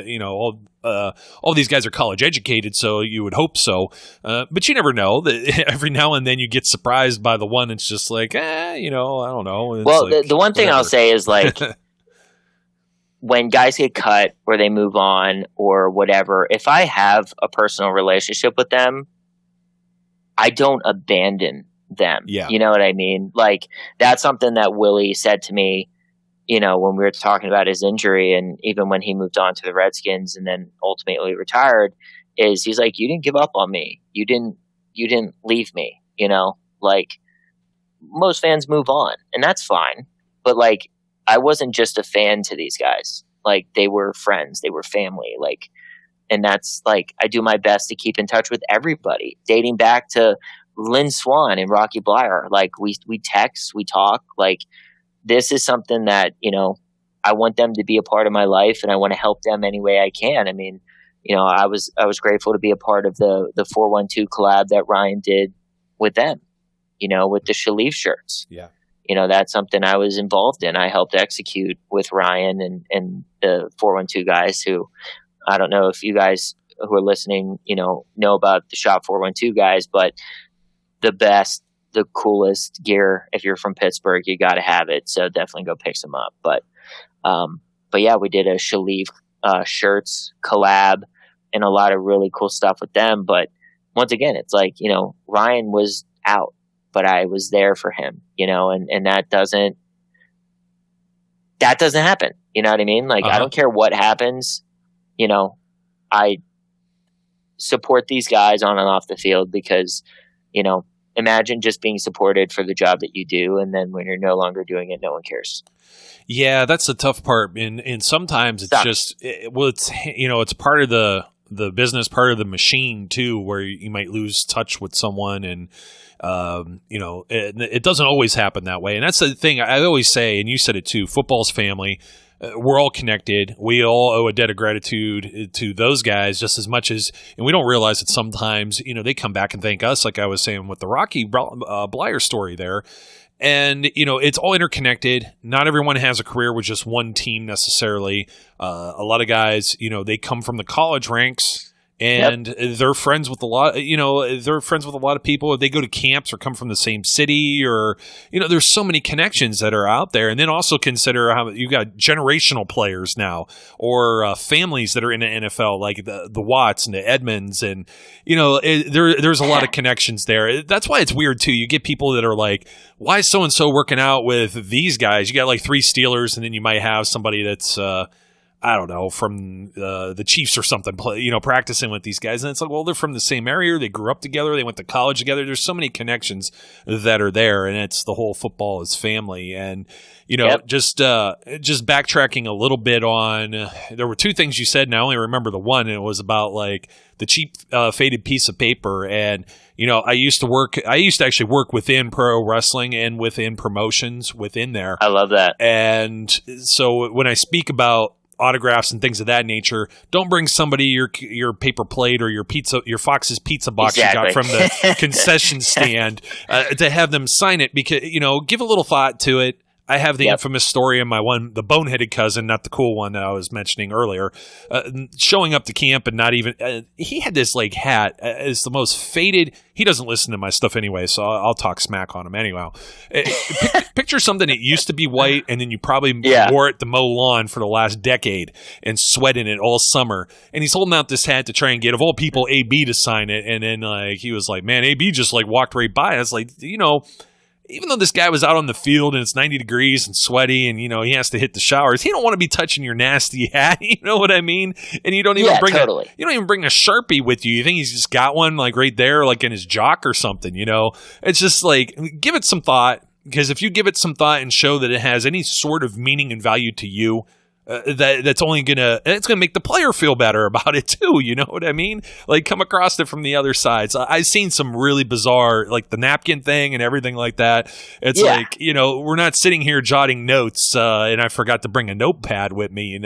[SPEAKER 2] all these guys are college educated, so you would hope so. But you never know. Every now and then you get surprised by the one that's just like, I don't know. It's
[SPEAKER 3] well,
[SPEAKER 2] like,
[SPEAKER 3] the one thing I'll say is like, when guys get cut or they move on or whatever, if I have a personal relationship with them, I don't abandon them.
[SPEAKER 2] Yeah.
[SPEAKER 3] You know what I mean? Like, that's something that Willie said to me, when we were talking about his injury, and even when he moved on to the Redskins and then ultimately retired, is he's like, you didn't give up on me. You didn't leave me, like most fans move on, and that's fine. But like, I wasn't just a fan to these guys. Like, they were friends, they were family. Like, and that's like, I do my best to keep in touch with everybody, dating back to Lynn Swann and Rocky Bleier. Like, we text, we talk. Like, this is something that, I want them to be a part of my life, and I want to help them any way I can. I mean, I was grateful to be a part of the 412 collab that Ryan did with them, with the Shalif shirts.
[SPEAKER 2] Yeah.
[SPEAKER 3] That's something I was involved in. I helped execute with Ryan and the 412 guys, who, I don't know if you guys who are listening, know about the Shop 412 guys, but the best, the coolest gear. If you're from Pittsburgh, you got to have it. So definitely go pick some up. But yeah, we did a Shalif shirts collab and a lot of really cool stuff with them. But once again, it's like, Ryan was out, but I was there for him, and that doesn't happen. You know what I mean? Like, I don't care what happens. I support these guys on and off the field because, imagine just being supported for the job that you do, and then when you're no longer doing it, no one cares.
[SPEAKER 2] Yeah, that's the tough part. And sometimes it's it's part of the business, part of the machine too, where you might lose touch with someone, and it doesn't always happen that way. And that's the thing I always say, and you said it too, football's family. We're all connected. We all owe a debt of gratitude to those guys just as much as, and we don't realize that sometimes, they come back and thank us, like I was saying with the Rocky Bleier story there. And, it's all interconnected. Not everyone has a career with just one team necessarily. A lot of guys, they come from the college ranks. And they're friends with a lot, they're friends with a lot of people. They go to camps or come from the same city, or, there's so many connections that are out there. And then also consider how you got generational players now, or families that are in the NFL, like the Watts and the Edmonds. And, there's a lot of connections there. That's why it's weird too. You get people that are like, why is so-and-so working out with these guys? You got like 3 Steelers, and then you might have somebody that's, I don't know, from the Chiefs or something, practicing with these guys. And it's like, well, they're from the same area. They grew up together. They went to college together. There's so many connections that are there, and it's the whole football is family. And, just backtracking a little bit on, there were 2 things you said, and I only remember the one, and it was about like the cheap faded piece of paper. And, I used to actually work within pro wrestling and within promotions within there.
[SPEAKER 3] I love that.
[SPEAKER 2] And so when I speak about autographs and things of that nature, don't bring somebody your paper plate or your Fox's pizza box you got from the concession stand to have them sign it, because give a little thought to it. I have the infamous story of the boneheaded cousin, not the cool one that I was mentioning earlier, showing up to camp and not even he had this like hat. It's the most faded. He doesn't listen to my stuff anyway, so I'll talk smack on him anyhow. Picture something that used to be white, and then you probably wore it to mow lawn for the last decade and sweat in it all summer. And he's holding out this hat to try and get, of all people, AB to sign it. And then he was like, man, AB just like walked right by. I was like, even though this guy was out on the field and it's 90 degrees and sweaty and, he has to hit the showers, he don't want to be touching your nasty hat. You know what I mean? And you don't even bring a Sharpie with you. You think he's just got one like right there, like in his jock or something, It's just like, give it some thought, because if you give it some thought and show that it has any sort of meaning and value to you, that's only it's gonna make the player feel better about it too. You know what I mean? Like, come across it from the other side. So I've seen some really bizarre, like the napkin thing and everything like that. It's like, we're not sitting here jotting notes, and I forgot to bring a notepad with me.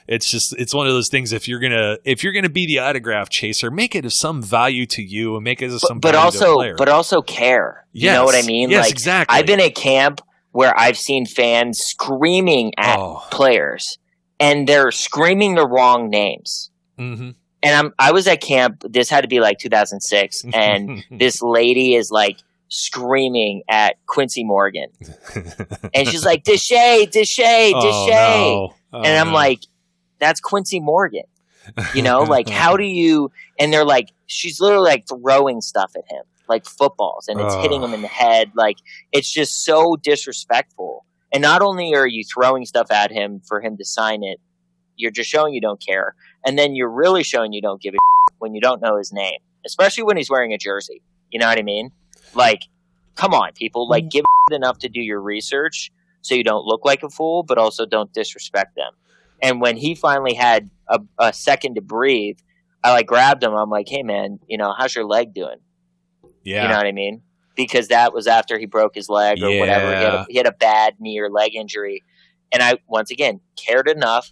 [SPEAKER 2] It's one of those things. If you're gonna be the autograph chaser, make it of some value to you and make it of some value to the player. But also care.
[SPEAKER 3] Yes. You know what I mean?
[SPEAKER 2] Yes,
[SPEAKER 3] like,
[SPEAKER 2] exactly.
[SPEAKER 3] I've been at camp where I've seen fans screaming at players, and they're screaming the wrong names.
[SPEAKER 2] Mm-hmm.
[SPEAKER 3] And I was at camp. This had to be like 2006, and this lady is like screaming at Quincy Morgan, and she's like, Deshay.
[SPEAKER 2] No.
[SPEAKER 3] And I'm like, that's Quincy Morgan. Like, how do you? And they're like, she's literally like throwing stuff at him, like footballs, and it's hitting him in the head. Like, it's just so disrespectful. And not only are you throwing stuff at him for him to sign it, you're just showing you don't care. And then you're really showing you don't give a when you don't know his name, especially when he's wearing a jersey. You know what I mean? Like, come on, people. Like, give enough to do your research so you don't look like a fool, but also don't disrespect them. And when he finally had a second to breathe, I like grabbed him. I'm like, hey, man, how's your leg doing?
[SPEAKER 2] Yeah.
[SPEAKER 3] You know what I mean? Because that was after he broke his leg or whatever. He had a bad knee or leg injury. And I, once again, cared enough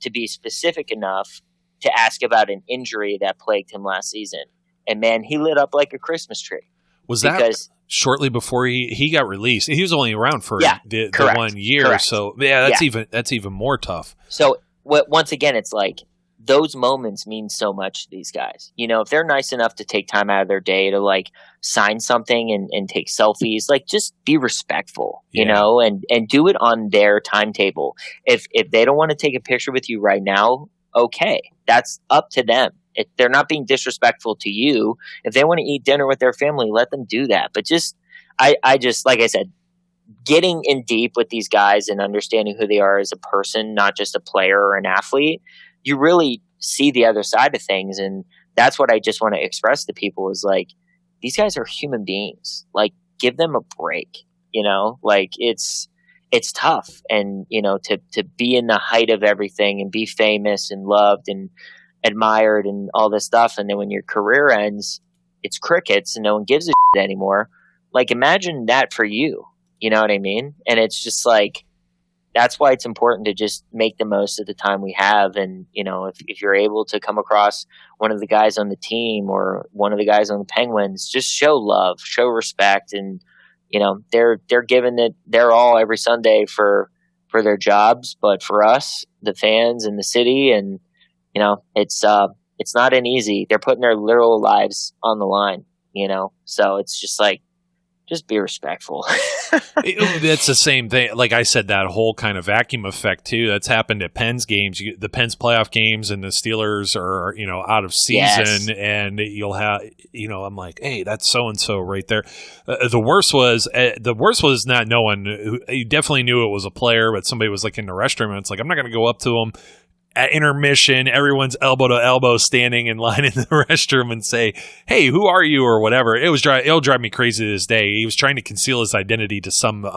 [SPEAKER 3] to be specific enough to ask about an injury that plagued him last season. And, man, he lit up like a Christmas tree.
[SPEAKER 2] Was that shortly before he got released? He was only around for the 1 year.
[SPEAKER 3] Correct.
[SPEAKER 2] So, that's even more tough.
[SPEAKER 3] So, once again, it's like, those moments mean so much to these guys. If they're nice enough to take time out of their day to like sign something and take selfies, like, just be respectful, and do it on their timetable. If they don't want to take a picture with you right now, okay, that's up to them. If they're not being disrespectful to you, if they want to eat dinner with their family, let them do that. But I just, like I said, getting in deep with these guys and understanding who they are as a person, not just a player or an athlete, you really see the other side of things. And that's what I just want to express to people is like, these guys are human beings. Like, give them a break, like it's tough. And, to be in the height of everything and be famous and loved and admired and all this stuff. And then when your career ends, it's crickets and no one gives a shit anymore. Like, imagine that for you. You know what I mean? And it's just like, that's why it's important to just make the most of the time we have. And, if you're able to come across one of the guys on the team or one of the guys on the Penguins, just show love, show respect. And, they're giving it their all every Sunday for their jobs. But for us, the fans and the city, and, it's not an easy, they're putting their literal lives on the line, so it's just like, just be respectful.
[SPEAKER 2] That's the same thing. Like I said, that whole kind of vacuum effect too. That's happened at Penn's games. The Penn's playoff games, and the Steelers are out of season, and you'll have I'm like, hey, that's so and so right there. The worst was not knowing. You definitely knew it was a player, but somebody was like in the restroom, and it's like, I'm not going to go up to him at intermission, everyone's elbow to elbow standing in line in the restroom and say, hey, who are you, or whatever. It'll drive me crazy to this day. He was trying to conceal his identity to some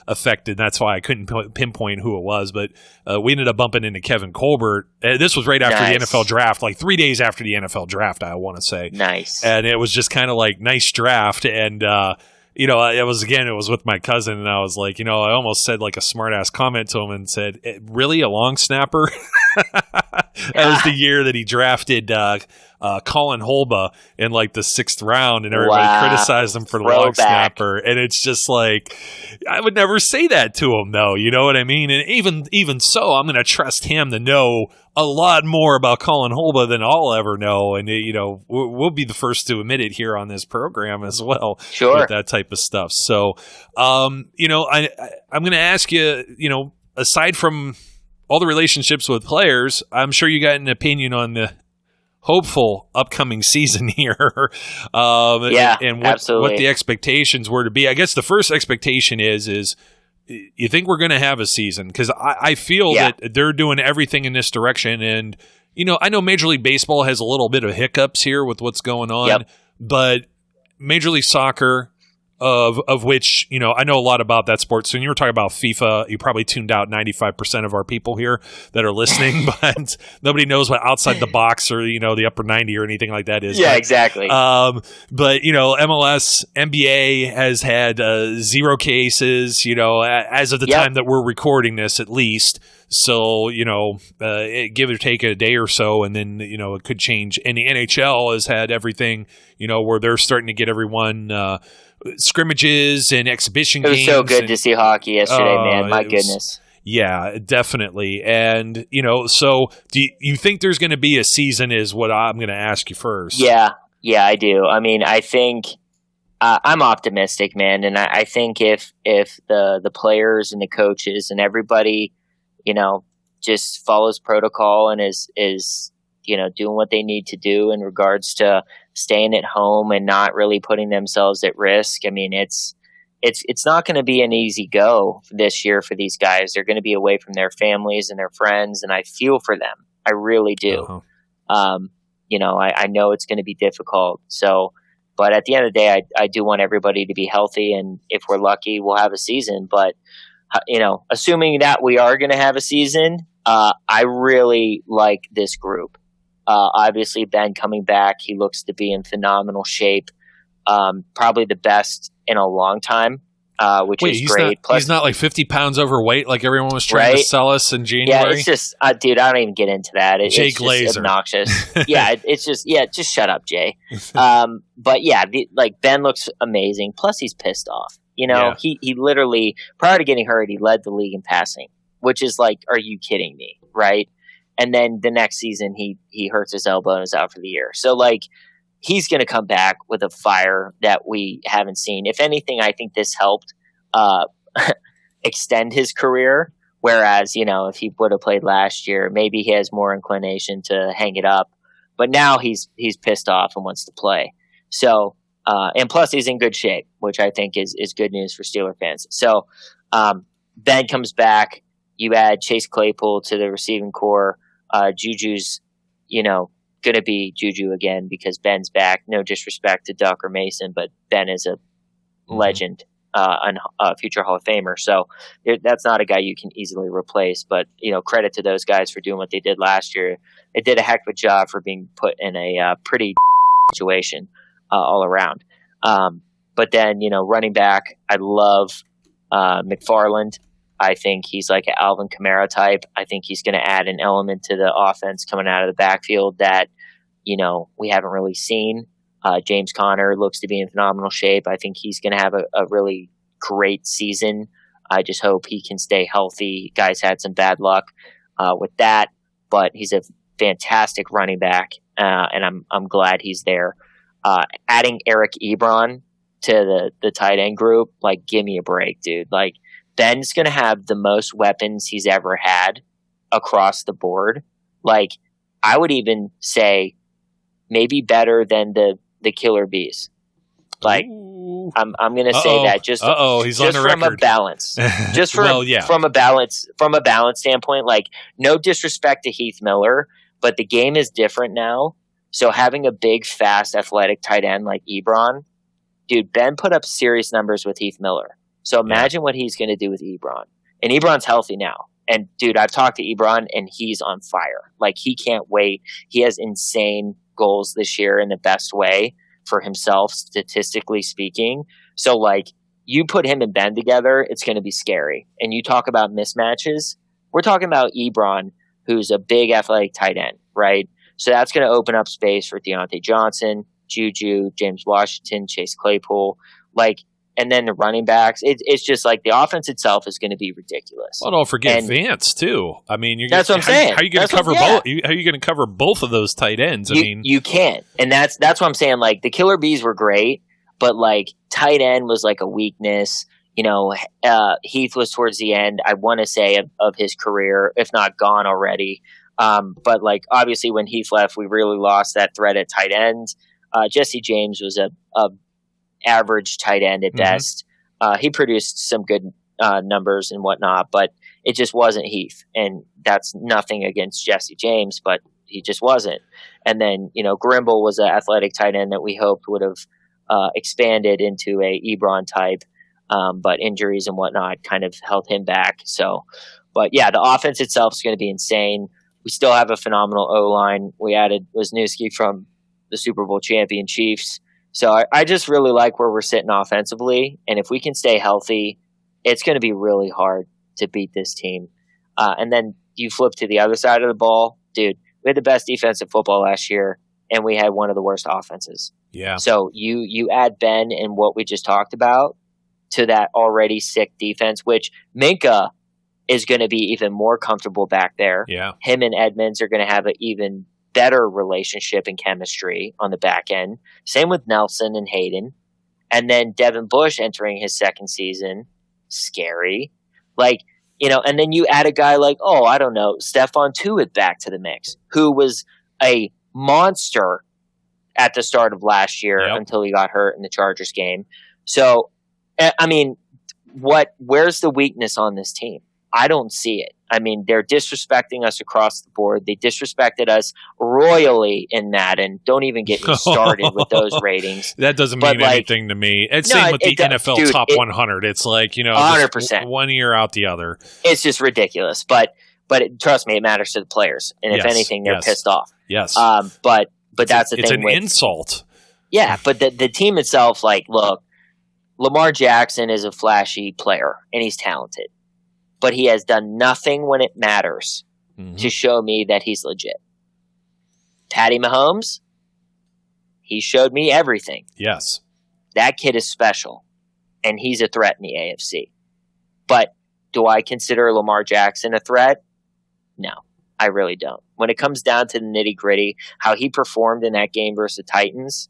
[SPEAKER 2] effect, and that's why I couldn't pinpoint who it was. But we ended up bumping into Kevin Colbert. This was right after the NFL draft, like 3 days after the NFL draft, I want to say.
[SPEAKER 3] Nice.
[SPEAKER 2] And it was just kind of like, nice draft. And it was with my cousin, and I was like, I almost said like a smart ass comment to him and said, really, a long snapper? That was the year that he drafted Colin Holba in like the 6th round, and everybody criticized him for the long snapper. And it's just like, I would never say that to him, though. You know what I mean? And even so, I'm going to trust him to know a lot more about Colin Holba than I'll ever know. And, we'll be the first to admit it here on this program as well.
[SPEAKER 3] Sure.
[SPEAKER 2] With that type of stuff. So, I'm going to ask you, aside from all the relationships with players, I'm sure you got an opinion on the hopeful upcoming season here. And what the expectations were to be. I guess the first expectation is you think we're going to have a season? Because I feel that they're doing everything in this direction. And, I know Major League Baseball has a little bit of hiccups here with what's going on, but Major League Soccer, of which, I know a lot about that sport. So when you were talking about FIFA, you probably tuned out 95% of our people here that are listening, but nobody knows what outside the box or, the upper 90 or anything like that is.
[SPEAKER 3] Yeah, exactly.
[SPEAKER 2] But, MLS, NBA has had 0 cases, as of the time that we're recording this, at least. So, give or take a day or so, and then, it could change. And the NHL has had everything, where they're starting to get everyone scrimmages and exhibition games.
[SPEAKER 3] It was so good to see hockey yesterday, man. My goodness.
[SPEAKER 2] Yeah, definitely. And, so do you think there's going to be a season is what I'm going to ask you first.
[SPEAKER 3] Yeah, I do. I mean, I think I'm optimistic, man. And I think if the players and the coaches and everybody, just follows protocol and is doing what they need to do in regards to staying at home and not really putting themselves at risk. I mean, it's not going to be an easy go this year for these guys. They're going to be away from their families and their friends, and I feel for them. I really do. I know it's going to be difficult. So, but at the end of the day, I do want everybody to be healthy, and if we're lucky, we'll have a season. But assuming that we are going to have a season, I really like this group. Obviously, Ben coming back, he looks to be in phenomenal shape. Probably the best in a long time, which is great.
[SPEAKER 2] Plus, he's not like 50 pounds overweight like everyone was trying to sell us in January.
[SPEAKER 3] Yeah, it's just, dude, I don't even get into that.
[SPEAKER 2] Jake
[SPEAKER 3] it's
[SPEAKER 2] Laser.
[SPEAKER 3] Just obnoxious. Just shut up, Jay. But yeah, Ben looks amazing. Plus, he's pissed off. He literally, prior to getting hurt, he led the league in passing, which is like, are you kidding me? Right? And then the next season, he hurts his elbow and is out for the year. So, he's going to come back with a fire that we haven't seen. If anything, I think this helped extend his career. Whereas, if he would have played last year, maybe he has more inclination to hang it up. But now he's pissed off and wants to play. So, and plus he's in good shape, which I think is good news for Steeler fans. So, Ben comes back. You add Chase Claypool to the receiving core. Juju's, going to be Juju again because Ben's back. No disrespect to Duck or Mason, but Ben is a legend, a future Hall of Famer. So that's not a guy you can easily replace. But, credit to those guys for doing what they did last year. They did a heck of a job for being put in a pretty situation all around. But then, running back, I love McFarland. I think he's like an Alvin Kamara type. I think he's going to add an element to the offense coming out of the backfield that, we haven't really seen. James Conner looks to be in phenomenal shape. I think he's going to have a really great season. I just hope he can stay healthy. Guys had some bad luck with that, but he's a fantastic running back, and I'm glad he's there. Adding Eric Ebron to the tight end group, give me a break, dude. Ben's going to have the most weapons he's ever had across the board. I would even say maybe better than the Killer Bees. I'm going to say that just
[SPEAKER 2] he's on the
[SPEAKER 3] from
[SPEAKER 2] record.
[SPEAKER 3] A balance, just from a balance standpoint. No disrespect to Heath Miller, but the game is different now. So having a big, fast, athletic tight end like Ebron, dude, Ben put up serious numbers with Heath Miller. So imagine what he's going to do with Ebron. And Ebron's healthy now. And, dude, I've talked to Ebron, and he's on fire. He can't wait. He has insane goals this year in the best way for himself, statistically speaking. So, you put him and Ben together, it's going to be scary. And you talk about mismatches. We're talking about Ebron, who's a big athletic tight end, right? So that's going to open up space for Deontay Johnson, Juju, James Washington, Chase Claypool. And then the running backs, it's just the offense itself is going to be ridiculous.
[SPEAKER 2] Well, don't forget Vance too. I mean,
[SPEAKER 3] that's what I'm saying.
[SPEAKER 2] How are you going to cover both? How are you going to cover both of those tight ends?
[SPEAKER 3] You can't, and that's what I'm saying. The Killer Bees were great, but tight end was a weakness. Heath was towards the end, I want to say, of his career, if not gone already. But like obviously when Heath left, we really lost that threat at tight end. Jesse James was a average tight end at best. He produced some good numbers and whatnot, but it just wasn't Heath. And that's nothing against Jesse James, but he just wasn't. And then, Grimble was an athletic tight end that we hoped would have expanded into a Ebron type, but injuries and whatnot kind of held him back. So, but yeah, the offense itself is going to be insane. We still have a phenomenal O-line. We added Wisniewski from the Super Bowl champion Chiefs. So I just really like where we're sitting offensively. And if we can stay healthy, it's going to be really hard to beat this team. And then you flip to the other side of the ball. Dude, we had the best defensive football last year, and we had one of the worst offenses.
[SPEAKER 2] Yeah.
[SPEAKER 3] So you add Ben and what we just talked about to that already sick defense, which Minka is going to be even more comfortable back there.
[SPEAKER 2] Yeah.
[SPEAKER 3] Him and Edmonds are going to have an even better relationship and chemistry on the back end. Same with Nelson and Haden. And then Devin Bush entering his second season. Scary. And then you add a guy like, Stephon Tuitt back to the mix, who was a monster at the start of last year until he got hurt in the Chargers game. So, I mean, where's the weakness on this team? I don't see it. I mean, they're disrespecting us across the board. They disrespected us royally in Madden. Don't even get me started with those ratings.
[SPEAKER 2] That doesn't mean anything to me. It's same with the NFL Top 100. It's
[SPEAKER 3] 100%.
[SPEAKER 2] One year out the other.
[SPEAKER 3] It's just ridiculous. But trust me, it matters to the players. And if anything, they're pissed off.
[SPEAKER 2] Yes.
[SPEAKER 3] But that's the thing.
[SPEAKER 2] It's an insult.
[SPEAKER 3] Yeah, but the team itself, look, Lamar Jackson is a flashy player, and he's talented. But he has done nothing when it matters to show me that he's legit. Patty Mahomes, he showed me everything.
[SPEAKER 2] Yes.
[SPEAKER 3] That kid is special, and he's a threat in the AFC. But do I consider Lamar Jackson a threat? No, I really don't. When it comes down to the nitty-gritty, how he performed in that game versus the Titans,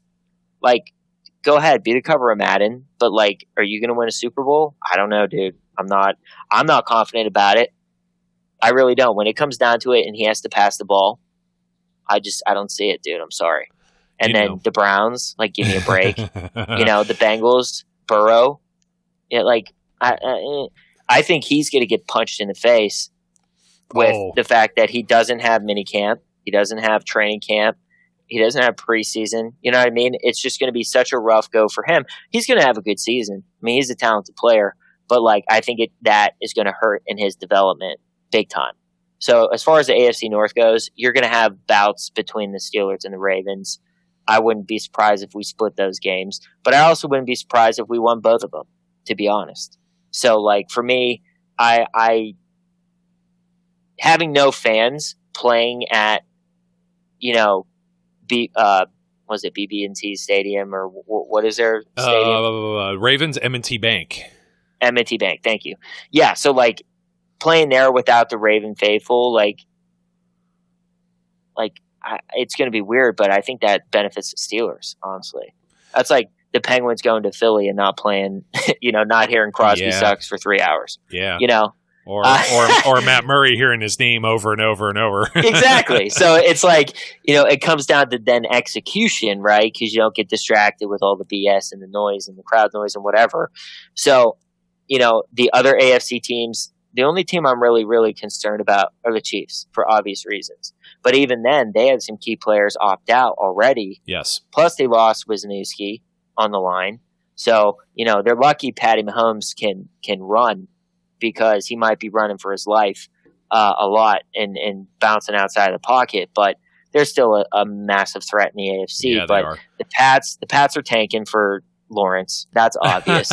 [SPEAKER 3] go ahead, be the cover of Madden, but are you going to win a Super Bowl? I don't know, dude. I'm not confident about it. I really don't. When it comes down to it and he has to pass the ball, I don't see it, dude. I'm sorry. And then the Browns, give me a break. The Bengals, Burrow. I think he's going to get punched in the face with the fact that he doesn't have mini camp. He doesn't have training camp. He doesn't have preseason. You know what I mean? It's just going to be such a rough go for him. He's going to have a good season. I mean, he's a talented player. But I think that is going to hurt in his development big time. So as far as the AFC North goes, you're going to have bouts between the Steelers and the Ravens. I wouldn't be surprised if we split those games, but I also wouldn't be surprised if we won both of them, to be honest. So for me, I having no fans playing at, was it BB&T Stadium or what is their stadium?
[SPEAKER 2] Ravens M&T Bank.
[SPEAKER 3] M&T Bank, thank you. Yeah, so playing there without the Raven faithful, it's going to be weird, but I think that benefits the Steelers, honestly. That's the Penguins going to Philly and not playing, not hearing Crosby sucks for 3 hours.
[SPEAKER 2] Yeah.
[SPEAKER 3] Or
[SPEAKER 2] Matt Murray hearing his name over and over and over.
[SPEAKER 3] Exactly. So it's it comes down to then execution, right? Because you don't get distracted with all the BS and the noise and the crowd noise and whatever. So, the other AFC teams, the only team I'm really, really concerned about are the Chiefs for obvious reasons. But even then, they had some key players opt out already.
[SPEAKER 2] Yes.
[SPEAKER 3] Plus, they lost Wisniewski on the line. So, they're lucky Patty Mahomes can run because he might be running for his life a lot and bouncing outside of the pocket. But they're still a massive threat in the AFC.
[SPEAKER 2] Yeah,
[SPEAKER 3] but the Pats are tanking for Lawrence. That's obvious.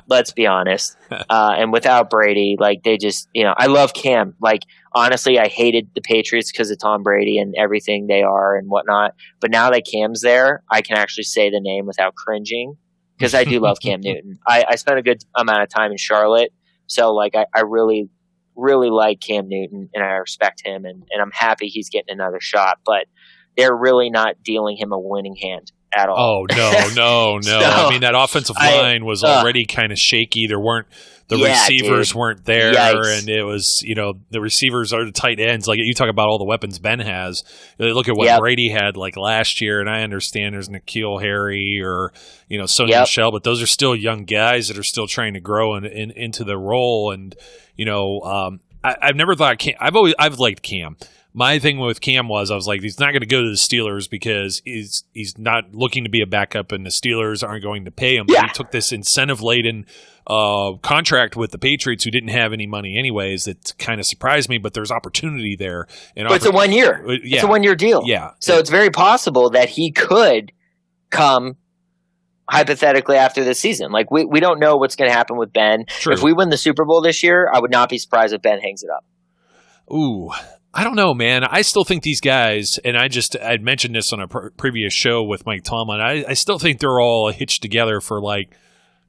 [SPEAKER 3] Let's be honest. And without Brady, they just, I love Cam. Honestly, I hated the Patriots because of Tom Brady and everything they are and whatnot. But now that Cam's there, I can actually say the name without cringing because I do love Cam Newton. I spent a good amount of time in Charlotte. So I really, really like Cam Newton and I respect him and I'm happy he's getting another shot. But they're really not dealing him a winning hand at all.
[SPEAKER 2] Oh, no.
[SPEAKER 3] So,
[SPEAKER 2] I mean, that offensive line was already kind of shaky. The receivers weren't there.
[SPEAKER 3] Yikes.
[SPEAKER 2] And it was, the receivers are the tight ends. Like, you talk about all the weapons Ben has. Look at what Brady had, like, last year, and I understand there's N'Keal Harry or, Sonny Michel, but those are still young guys that are still trying to grow into the role. And, I've never thought I've liked Cam. My thing with Cam was I was like, he's not going to go to the Steelers because he's not looking to be a backup, and the Steelers aren't going to pay him. But he took this incentive-laden contract with the Patriots, who didn't have any money anyways. That kind of surprised me, but there's opportunity there. And
[SPEAKER 3] but it's a 1 year.
[SPEAKER 2] Yeah.
[SPEAKER 3] It's a 1 year deal.
[SPEAKER 2] Yeah.
[SPEAKER 3] So it's very possible that he could come hypothetically after this season. Like we don't know what's going to happen with Ben.
[SPEAKER 2] True.
[SPEAKER 3] If we win the Super Bowl this year, I would not be surprised if Ben hangs it up.
[SPEAKER 2] Ooh, I don't know, man. I still think these guys, and I'd mentioned this on a previous show with Mike Tomlin, I still think they're all hitched together for like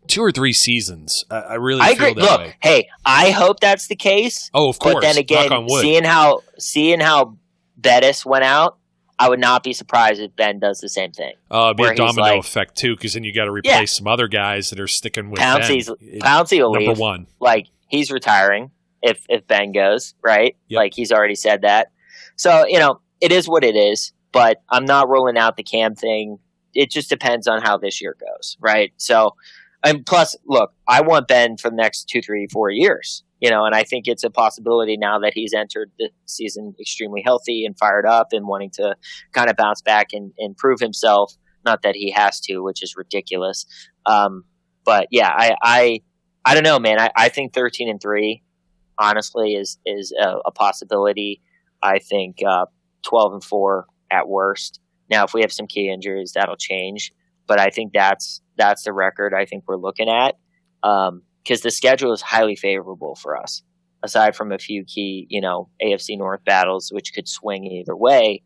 [SPEAKER 2] 2 or 3 seasons. I really feel
[SPEAKER 3] agree.
[SPEAKER 2] that way.
[SPEAKER 3] Hey, I hope that's the case.
[SPEAKER 2] Oh, of course.
[SPEAKER 3] But then again,
[SPEAKER 2] knock on wood.
[SPEAKER 3] seeing how Bettis went out, I would not be surprised if Ben does the same thing.
[SPEAKER 2] It'd be a domino effect too, because then you got to replace some other guys that are sticking with
[SPEAKER 3] Pouncey will
[SPEAKER 2] number
[SPEAKER 3] leave.
[SPEAKER 2] 1.
[SPEAKER 3] Like, he's retiring if Ben goes, right?
[SPEAKER 2] Yep.
[SPEAKER 3] Like, he's already said that. So, it is what it is, but I'm not ruling out the Cam thing. It just depends on how this year goes, right? So, and plus, look, I want Ben for the next 2, 3, 4 years, and I think it's a possibility now that he's entered the season extremely healthy and fired up and wanting to kind of bounce back and prove himself. Not that he has to, which is ridiculous. But yeah, I don't know, man. I think 13-3, honestly, is a possibility. I think 12-4 at worst. Now, if we have some key injuries, that'll change. But I think that's the record I think we're looking at. Because the schedule is highly favorable for us, aside from a few key, AFC North battles, which could swing either way.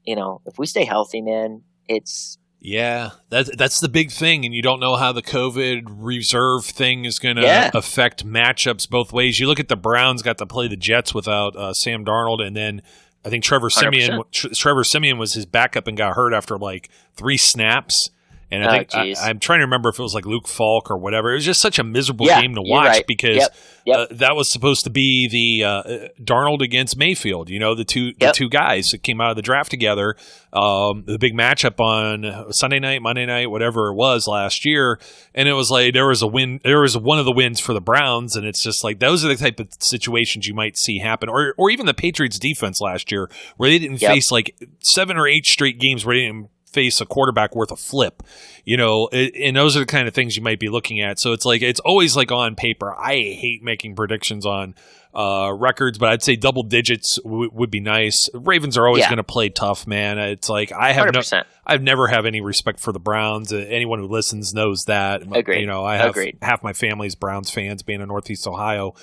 [SPEAKER 3] If we stay healthy, man, it's...
[SPEAKER 2] Yeah, that's the big thing, and you don't know how the COVID reserve thing is going to affect matchups both ways. You look at the Browns got to play the Jets without Sam Darnold, and then I think Trevor Siemian was his backup and got hurt after like 3 snaps. And I think I'm trying to remember if it was like Luke Falk or whatever. It was just such a miserable game to watch because that was supposed to be the Darnold against Mayfield. The two guys that came out of the draft together. The big matchup on Sunday night, Monday night, whatever it was last year, and it was like there was a win. There was one of the wins for the Browns, and it's just like those are the type of situations you might see happen, or even the Patriots defense last year where they didn't face like 7 or 8 straight games where they didn't face a quarterback worth a flip, and those are the kind of things you might be looking at. So it's like, it's always like on paper. I hate making predictions on records, but I'd say double digits would be nice. Ravens are always going to play tough, man. It's like I've never have any respect for the Browns. Anyone who listens knows that.
[SPEAKER 3] Agreed.
[SPEAKER 2] I have half my family's Browns fans, being a Northeast Ohio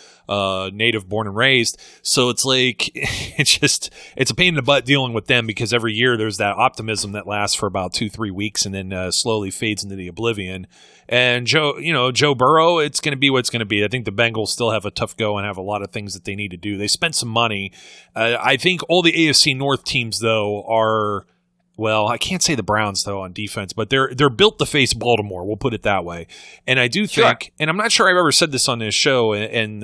[SPEAKER 2] native, born and raised. So it's like it's a pain in the butt dealing with them because every year there's that optimism that lasts for about 2-3 weeks and then slowly fades into the oblivion. And Joe Burrow, it's going to be what it's going to be. I think the Bengals still have a tough go and have a lot of things that they need to do. They spent some money. I think all the AFC North teams, though, are, well, I can't say the Browns, though, on defense, but they're built to face Baltimore. We'll put it that way. And I do think, and I'm not sure I've ever said this on this show, and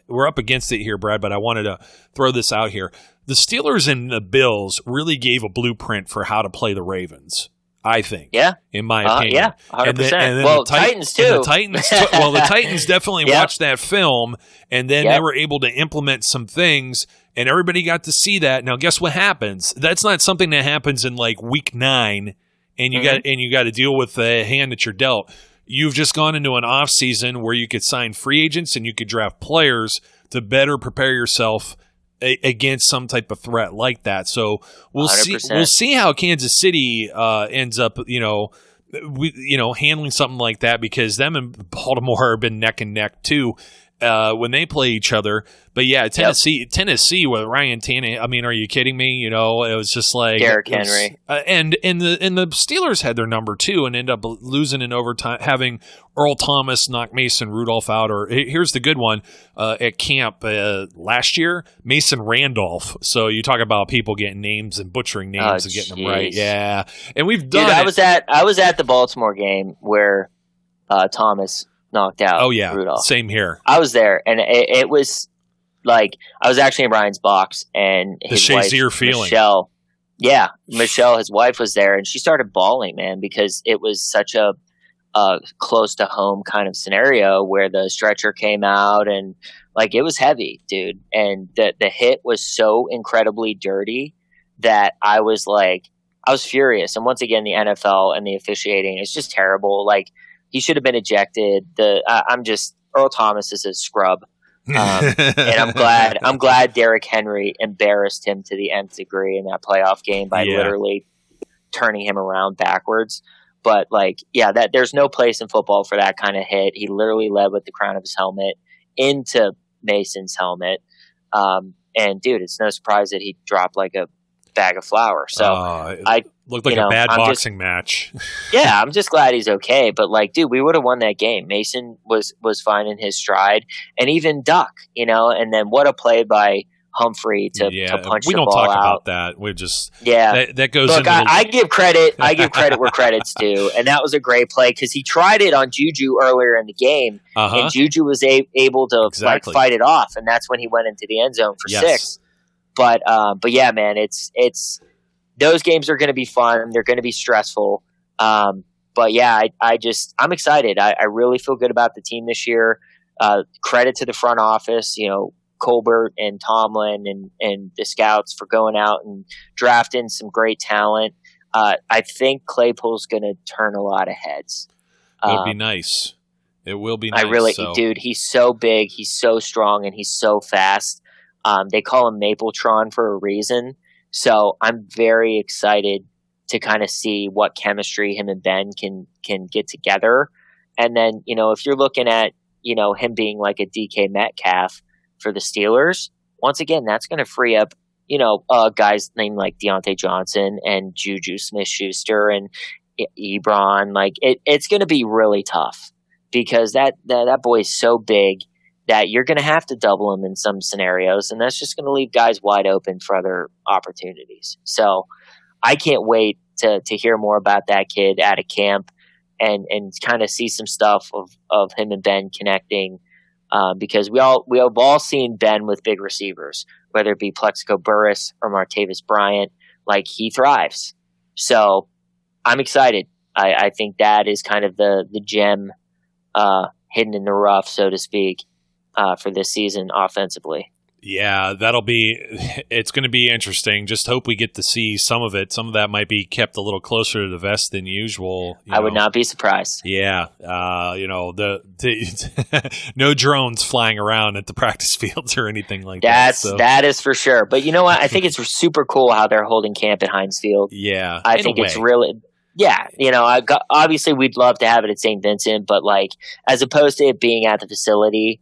[SPEAKER 2] we're up against it here, Brad, but I wanted to throw this out here. The Steelers and the Bills really gave a blueprint for how to play the Ravens. I think, in my opinion,
[SPEAKER 3] 100%.
[SPEAKER 2] And then
[SPEAKER 3] the Titans too.
[SPEAKER 2] The Titans definitely watched that film, and then they were able to implement some things, and everybody got to see that. Now, guess what happens? That's not something that happens in like week 9, and you got to deal with the hand that you're dealt. You've just gone into an off season where you could sign free agents and you could draft players to better prepare yourself against some type of threat like that. So we'll
[SPEAKER 3] 100%.
[SPEAKER 2] We'll see how Kansas City ends up, handling something like that, because them and Baltimore have been neck and neck too. when they play each other. But yeah, Tennessee with Ryan Tannehill. I mean, are you kidding me? It was just like
[SPEAKER 3] Derrick Henry,
[SPEAKER 2] and the Steelers had their number too, and end up losing in overtime, having Earl Thomas knock Mason Rudolph out. Or here's the good one at camp last year, Mason Randolph. So you talk about people getting names and butchering names and getting them right. Yeah, and we've done.
[SPEAKER 3] Dude, I was at the Baltimore game where Thomas knocked out. Rudolph.
[SPEAKER 2] Same here.
[SPEAKER 3] I was there, and it was like I was actually in Ryan's box, and his
[SPEAKER 2] the Shazier
[SPEAKER 3] wife,
[SPEAKER 2] feeling.
[SPEAKER 3] Michelle, his wife, was there, and she started bawling, man, because it was such a close to home kind of scenario where the stretcher came out, and like it was heavy, dude, and the hit was so incredibly dirty that I was furious. And once again, the NFL and the officiating is just terrible. Like, he should have been ejected. Earl Thomas is a scrub. And I'm glad Derrick Henry embarrassed him to the nth degree in that playoff game by literally turning him around backwards. But there's no place in football for that kind of hit. He literally led with the crown of his helmet into Mason's helmet. And dude, it's no surprise that he dropped like a bag of flour. So
[SPEAKER 2] I looked like a bad boxing match.
[SPEAKER 3] Yeah, I'm just glad he's okay. But dude, we would have won that game. Mason was fine in his stride, and even Duck, and then what a play by Humphrey to punch the ball out.
[SPEAKER 2] We don't talk about that. We just that goes.
[SPEAKER 3] Look, I give credit. I give credit where credit's due, and that was a great play because he tried it on Juju earlier in the game, and Juju was able to fight it off, and that's when he went into the end zone for 6. But yeah, man, it's those games are going to be fun. They're going to be stressful. But yeah, I'm excited. I really feel good about the team this year. Credit to the front office, Colbert and Tomlin and the scouts for going out and drafting some great talent. I think Claypool's going to turn a lot of heads.
[SPEAKER 2] It'll be nice. It will be nice.
[SPEAKER 3] Dude, he's so big, he's so strong, and he's so fast. They call him Mapletron for a reason. So I'm very excited to kind of see what chemistry him and Ben can get together. And then, if you're looking at, him being like a DK Metcalf for the Steelers, once again, that's going to free up, guys named like Deontay Johnson and Juju Smith-Schuster and Ebron. It's going to be really tough because that boy is so big that you're going to have to double him in some scenarios, and that's just going to leave guys wide open for other opportunities. So I can't wait to hear more about that kid at a camp and kind of see some stuff of him and Ben connecting, because we have all seen Ben with big receivers, whether it be Plexico Burress or Martavis Bryant. He thrives. So I'm excited. I think that is kind of the gem hidden in the rough, so to speak, for this season offensively.
[SPEAKER 2] Yeah, it's going to be interesting. Just hope we get to see some of it. Some of that might be kept a little closer to the vest than usual.
[SPEAKER 3] I would not be surprised.
[SPEAKER 2] Yeah. No drones flying around at the practice fields or anything like that.
[SPEAKER 3] That is for sure. But you know what? I think it's super cool how they're holding camp at Hines Field.
[SPEAKER 2] Yeah.
[SPEAKER 3] I think it's really... Yeah, obviously we'd love to have it at St. Vincent, but as opposed to it being at the facility,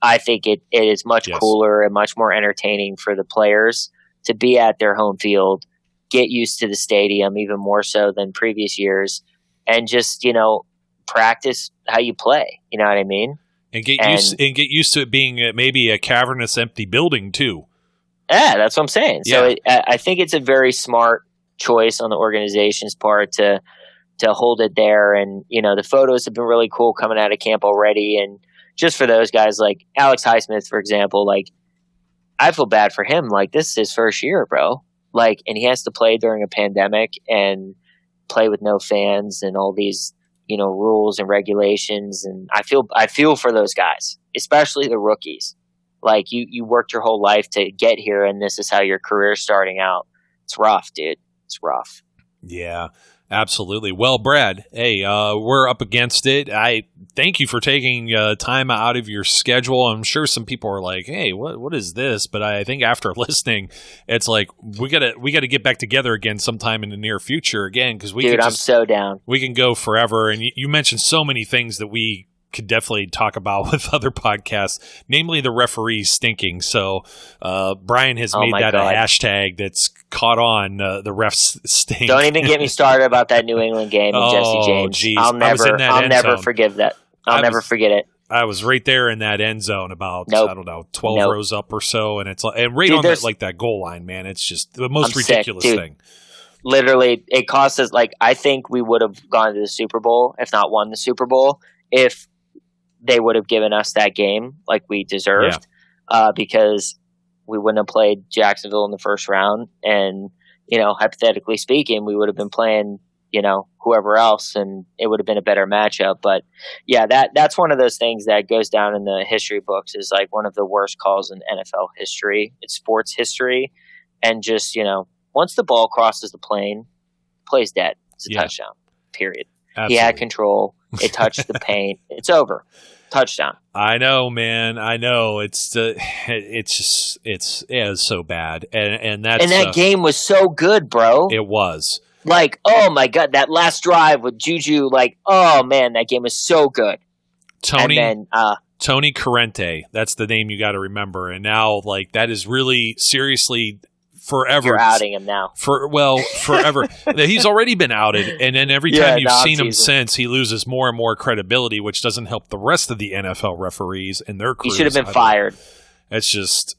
[SPEAKER 3] I think it is much cooler and much more entertaining for the players to be at their home field, get used to the stadium even more so than previous years, and just, practice how you play. You know what I mean?
[SPEAKER 2] And get used to it being maybe a cavernous, empty building too.
[SPEAKER 3] Yeah, that's what I'm saying. Yeah. So I think it's a very smart choice on the organization's part to hold it there. And, the photos have been really cool coming out of camp already. And just for those guys like Alex Highsmith, for example, I feel bad for him. This is his first year, bro. And he has to play during a pandemic and play with no fans and all these, rules and regulations. And I feel for those guys, especially the rookies. You worked your whole life to get here, and this is how your career's starting out. It's rough, dude. It's rough.
[SPEAKER 2] Yeah, absolutely. Well, Brad, hey, we're up against it. I thank you for taking time out of your schedule. I'm sure some people are like, hey, what is this? But I think after listening, it's we gotta get back together again sometime in the near future again, because I'm
[SPEAKER 3] so down.
[SPEAKER 2] We can go forever. And you mentioned so many things that we could definitely talk about with other podcasts, namely the referees stinking. So Brian has made that
[SPEAKER 3] God.
[SPEAKER 2] a hashtag that's caught on, the refs stink.
[SPEAKER 3] Don't even get me started about that New England game and Jesse James.
[SPEAKER 2] Geez.
[SPEAKER 3] I'll never forgive that. I'll never forget it.
[SPEAKER 2] I was right there in that end zone about, I don't know, 12 rows up or so. And it's and right on that goal line, man. It's just the most ridiculous thing.
[SPEAKER 3] Literally, it cost us, I think we would have gone to the Super Bowl, if not won the Super Bowl, if they would have given us that game like we deserved, because we wouldn't have played Jacksonville in the first round. And, hypothetically speaking, we would have been playing, whoever else, and it would have been a better matchup. But yeah, that's one of those things that goes down in the history books is like one of the worst calls in NFL history. It's sports history. And just, once the ball crosses the plane, play's dead. It's a touchdown, period. Absolutely. He had control. It touched the paint. It's over. Touchdown.
[SPEAKER 2] I know, man. I know. It's so bad. And that
[SPEAKER 3] game was so good, bro.
[SPEAKER 2] It was.
[SPEAKER 3] Oh my God, that last drive with Juju, oh man, that game was so good.
[SPEAKER 2] Tony Corrente, that's the name you got to remember. And now, that is really seriously forever.
[SPEAKER 3] You're outing him now.
[SPEAKER 2] Forever. He's already been outed, and then every time you've seen him since, he loses more and more credibility, which doesn't help the rest of the NFL referees and their crews.
[SPEAKER 3] He should have been fired.
[SPEAKER 2] It's just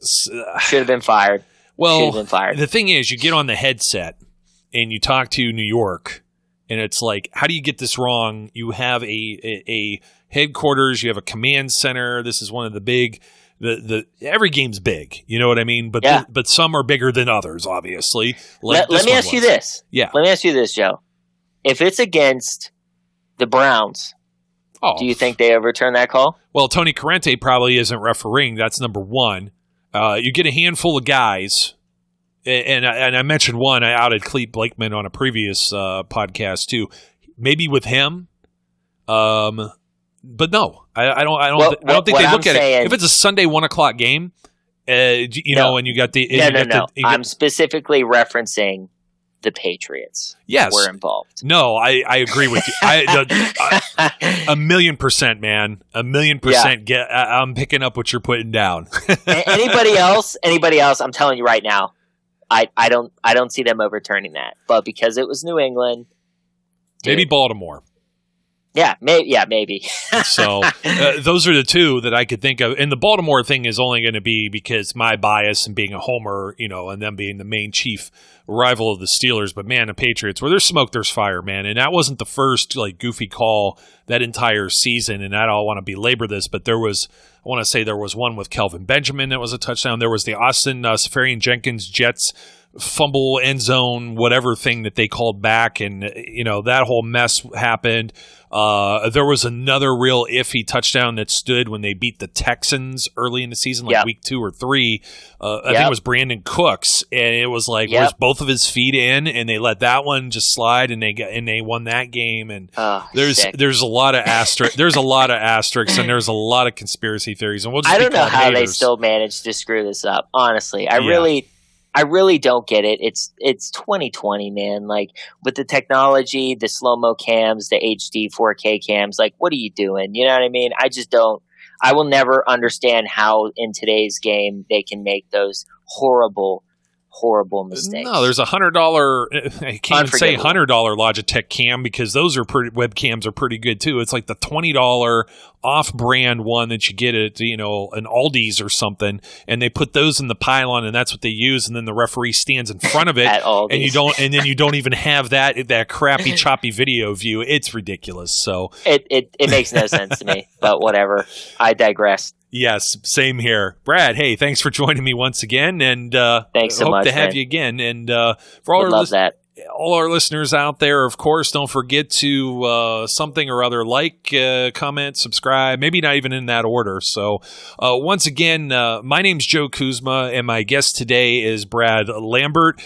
[SPEAKER 3] should have been fired.
[SPEAKER 2] Well, the thing is, you get on the headset and you talk to New York, and it's how do you get this wrong? You have a headquarters, you have a command center. This is one of the big. Every game's big, you know what I mean? But but some are bigger than others, obviously.
[SPEAKER 3] Let me ask you this. Yeah. Let me ask you this, Joe. If it's against the Browns, do you think they overturn that call?
[SPEAKER 2] Well, Tony Corrente probably isn't refereeing. That's number one. You get a handful of guys, and I mentioned one. I outed Clete Blakeman on a previous podcast too. Maybe with him. But no, I don't think they look at it. If it's a Sunday 1:00 game, and you got the
[SPEAKER 3] no. I'm specifically referencing the Patriots.
[SPEAKER 2] Yes,
[SPEAKER 3] were involved.
[SPEAKER 2] No, I agree with you. 1,000,000%, man. 1,000,000%. I'm picking up what you're putting down.
[SPEAKER 3] Anybody else? I'm telling you right now, I don't see them overturning that. But because it was New England,
[SPEAKER 2] maybe Baltimore.
[SPEAKER 3] Yeah, maybe.
[SPEAKER 2] So those are the two that I could think of. And the Baltimore thing is only going to be because my bias and being a homer, and them being the main chief rival of the Steelers. But, man, the Patriots, where there's smoke, there's fire, man. And that wasn't the first, goofy call that entire season. And I don't want to belabor this, but there was one with Kelvin Benjamin that was a touchdown. There was the Austin Safarian-Jenkins Jets fumble end zone, whatever thing that they called back. And, that whole mess happened. There was another real iffy touchdown that stood when they beat the Texans early in the season, week 2 or 3. I think it was Brandon Cooks, and it was was both of his feet in, and they let that one just slide, and they won that game. And there's a lot of asterisks, and there's a lot of conspiracy theories, and we'll just
[SPEAKER 3] I don't know how they still managed to screw this up. Honestly, I really don't get it. It's 2020, man. With the technology, the slow-mo cams, the HD 4K cams, what are you doing? You know what I mean? I just don't. I will never understand how in today's game they can make those horrible mistakes.
[SPEAKER 2] No, there's $100. I can't even say $100 Logitech cam because those webcams are pretty good too. It's the $20 off-brand one that you get at an Aldi's or something, and they put those in the pylon, and that's what they use. And then the referee stands in front of it, and then you don't even have that crappy choppy video view. It's ridiculous. So
[SPEAKER 3] it makes no sense to me. But whatever. I digress.
[SPEAKER 2] Yes, same here. Brad, hey, thanks for joining me once again, and
[SPEAKER 3] thanks so much.
[SPEAKER 2] Hope to have you again. And for all our listeners out there, of course, don't forget to something or other comment, subscribe, maybe not even in that order. So once again, my name's Joe Kuzma, and my guest today is Brad Lambert.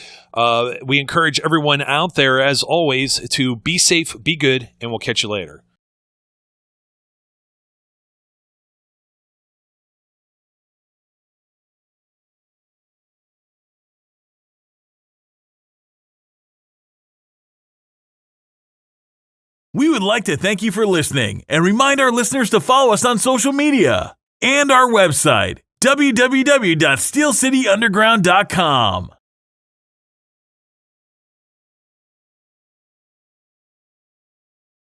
[SPEAKER 2] We encourage everyone out there, as always, to be safe, be good, and we'll catch you later.
[SPEAKER 1] We would like to thank you for listening and remind our listeners to follow us on social media and our website, www.steelcityunderground.com.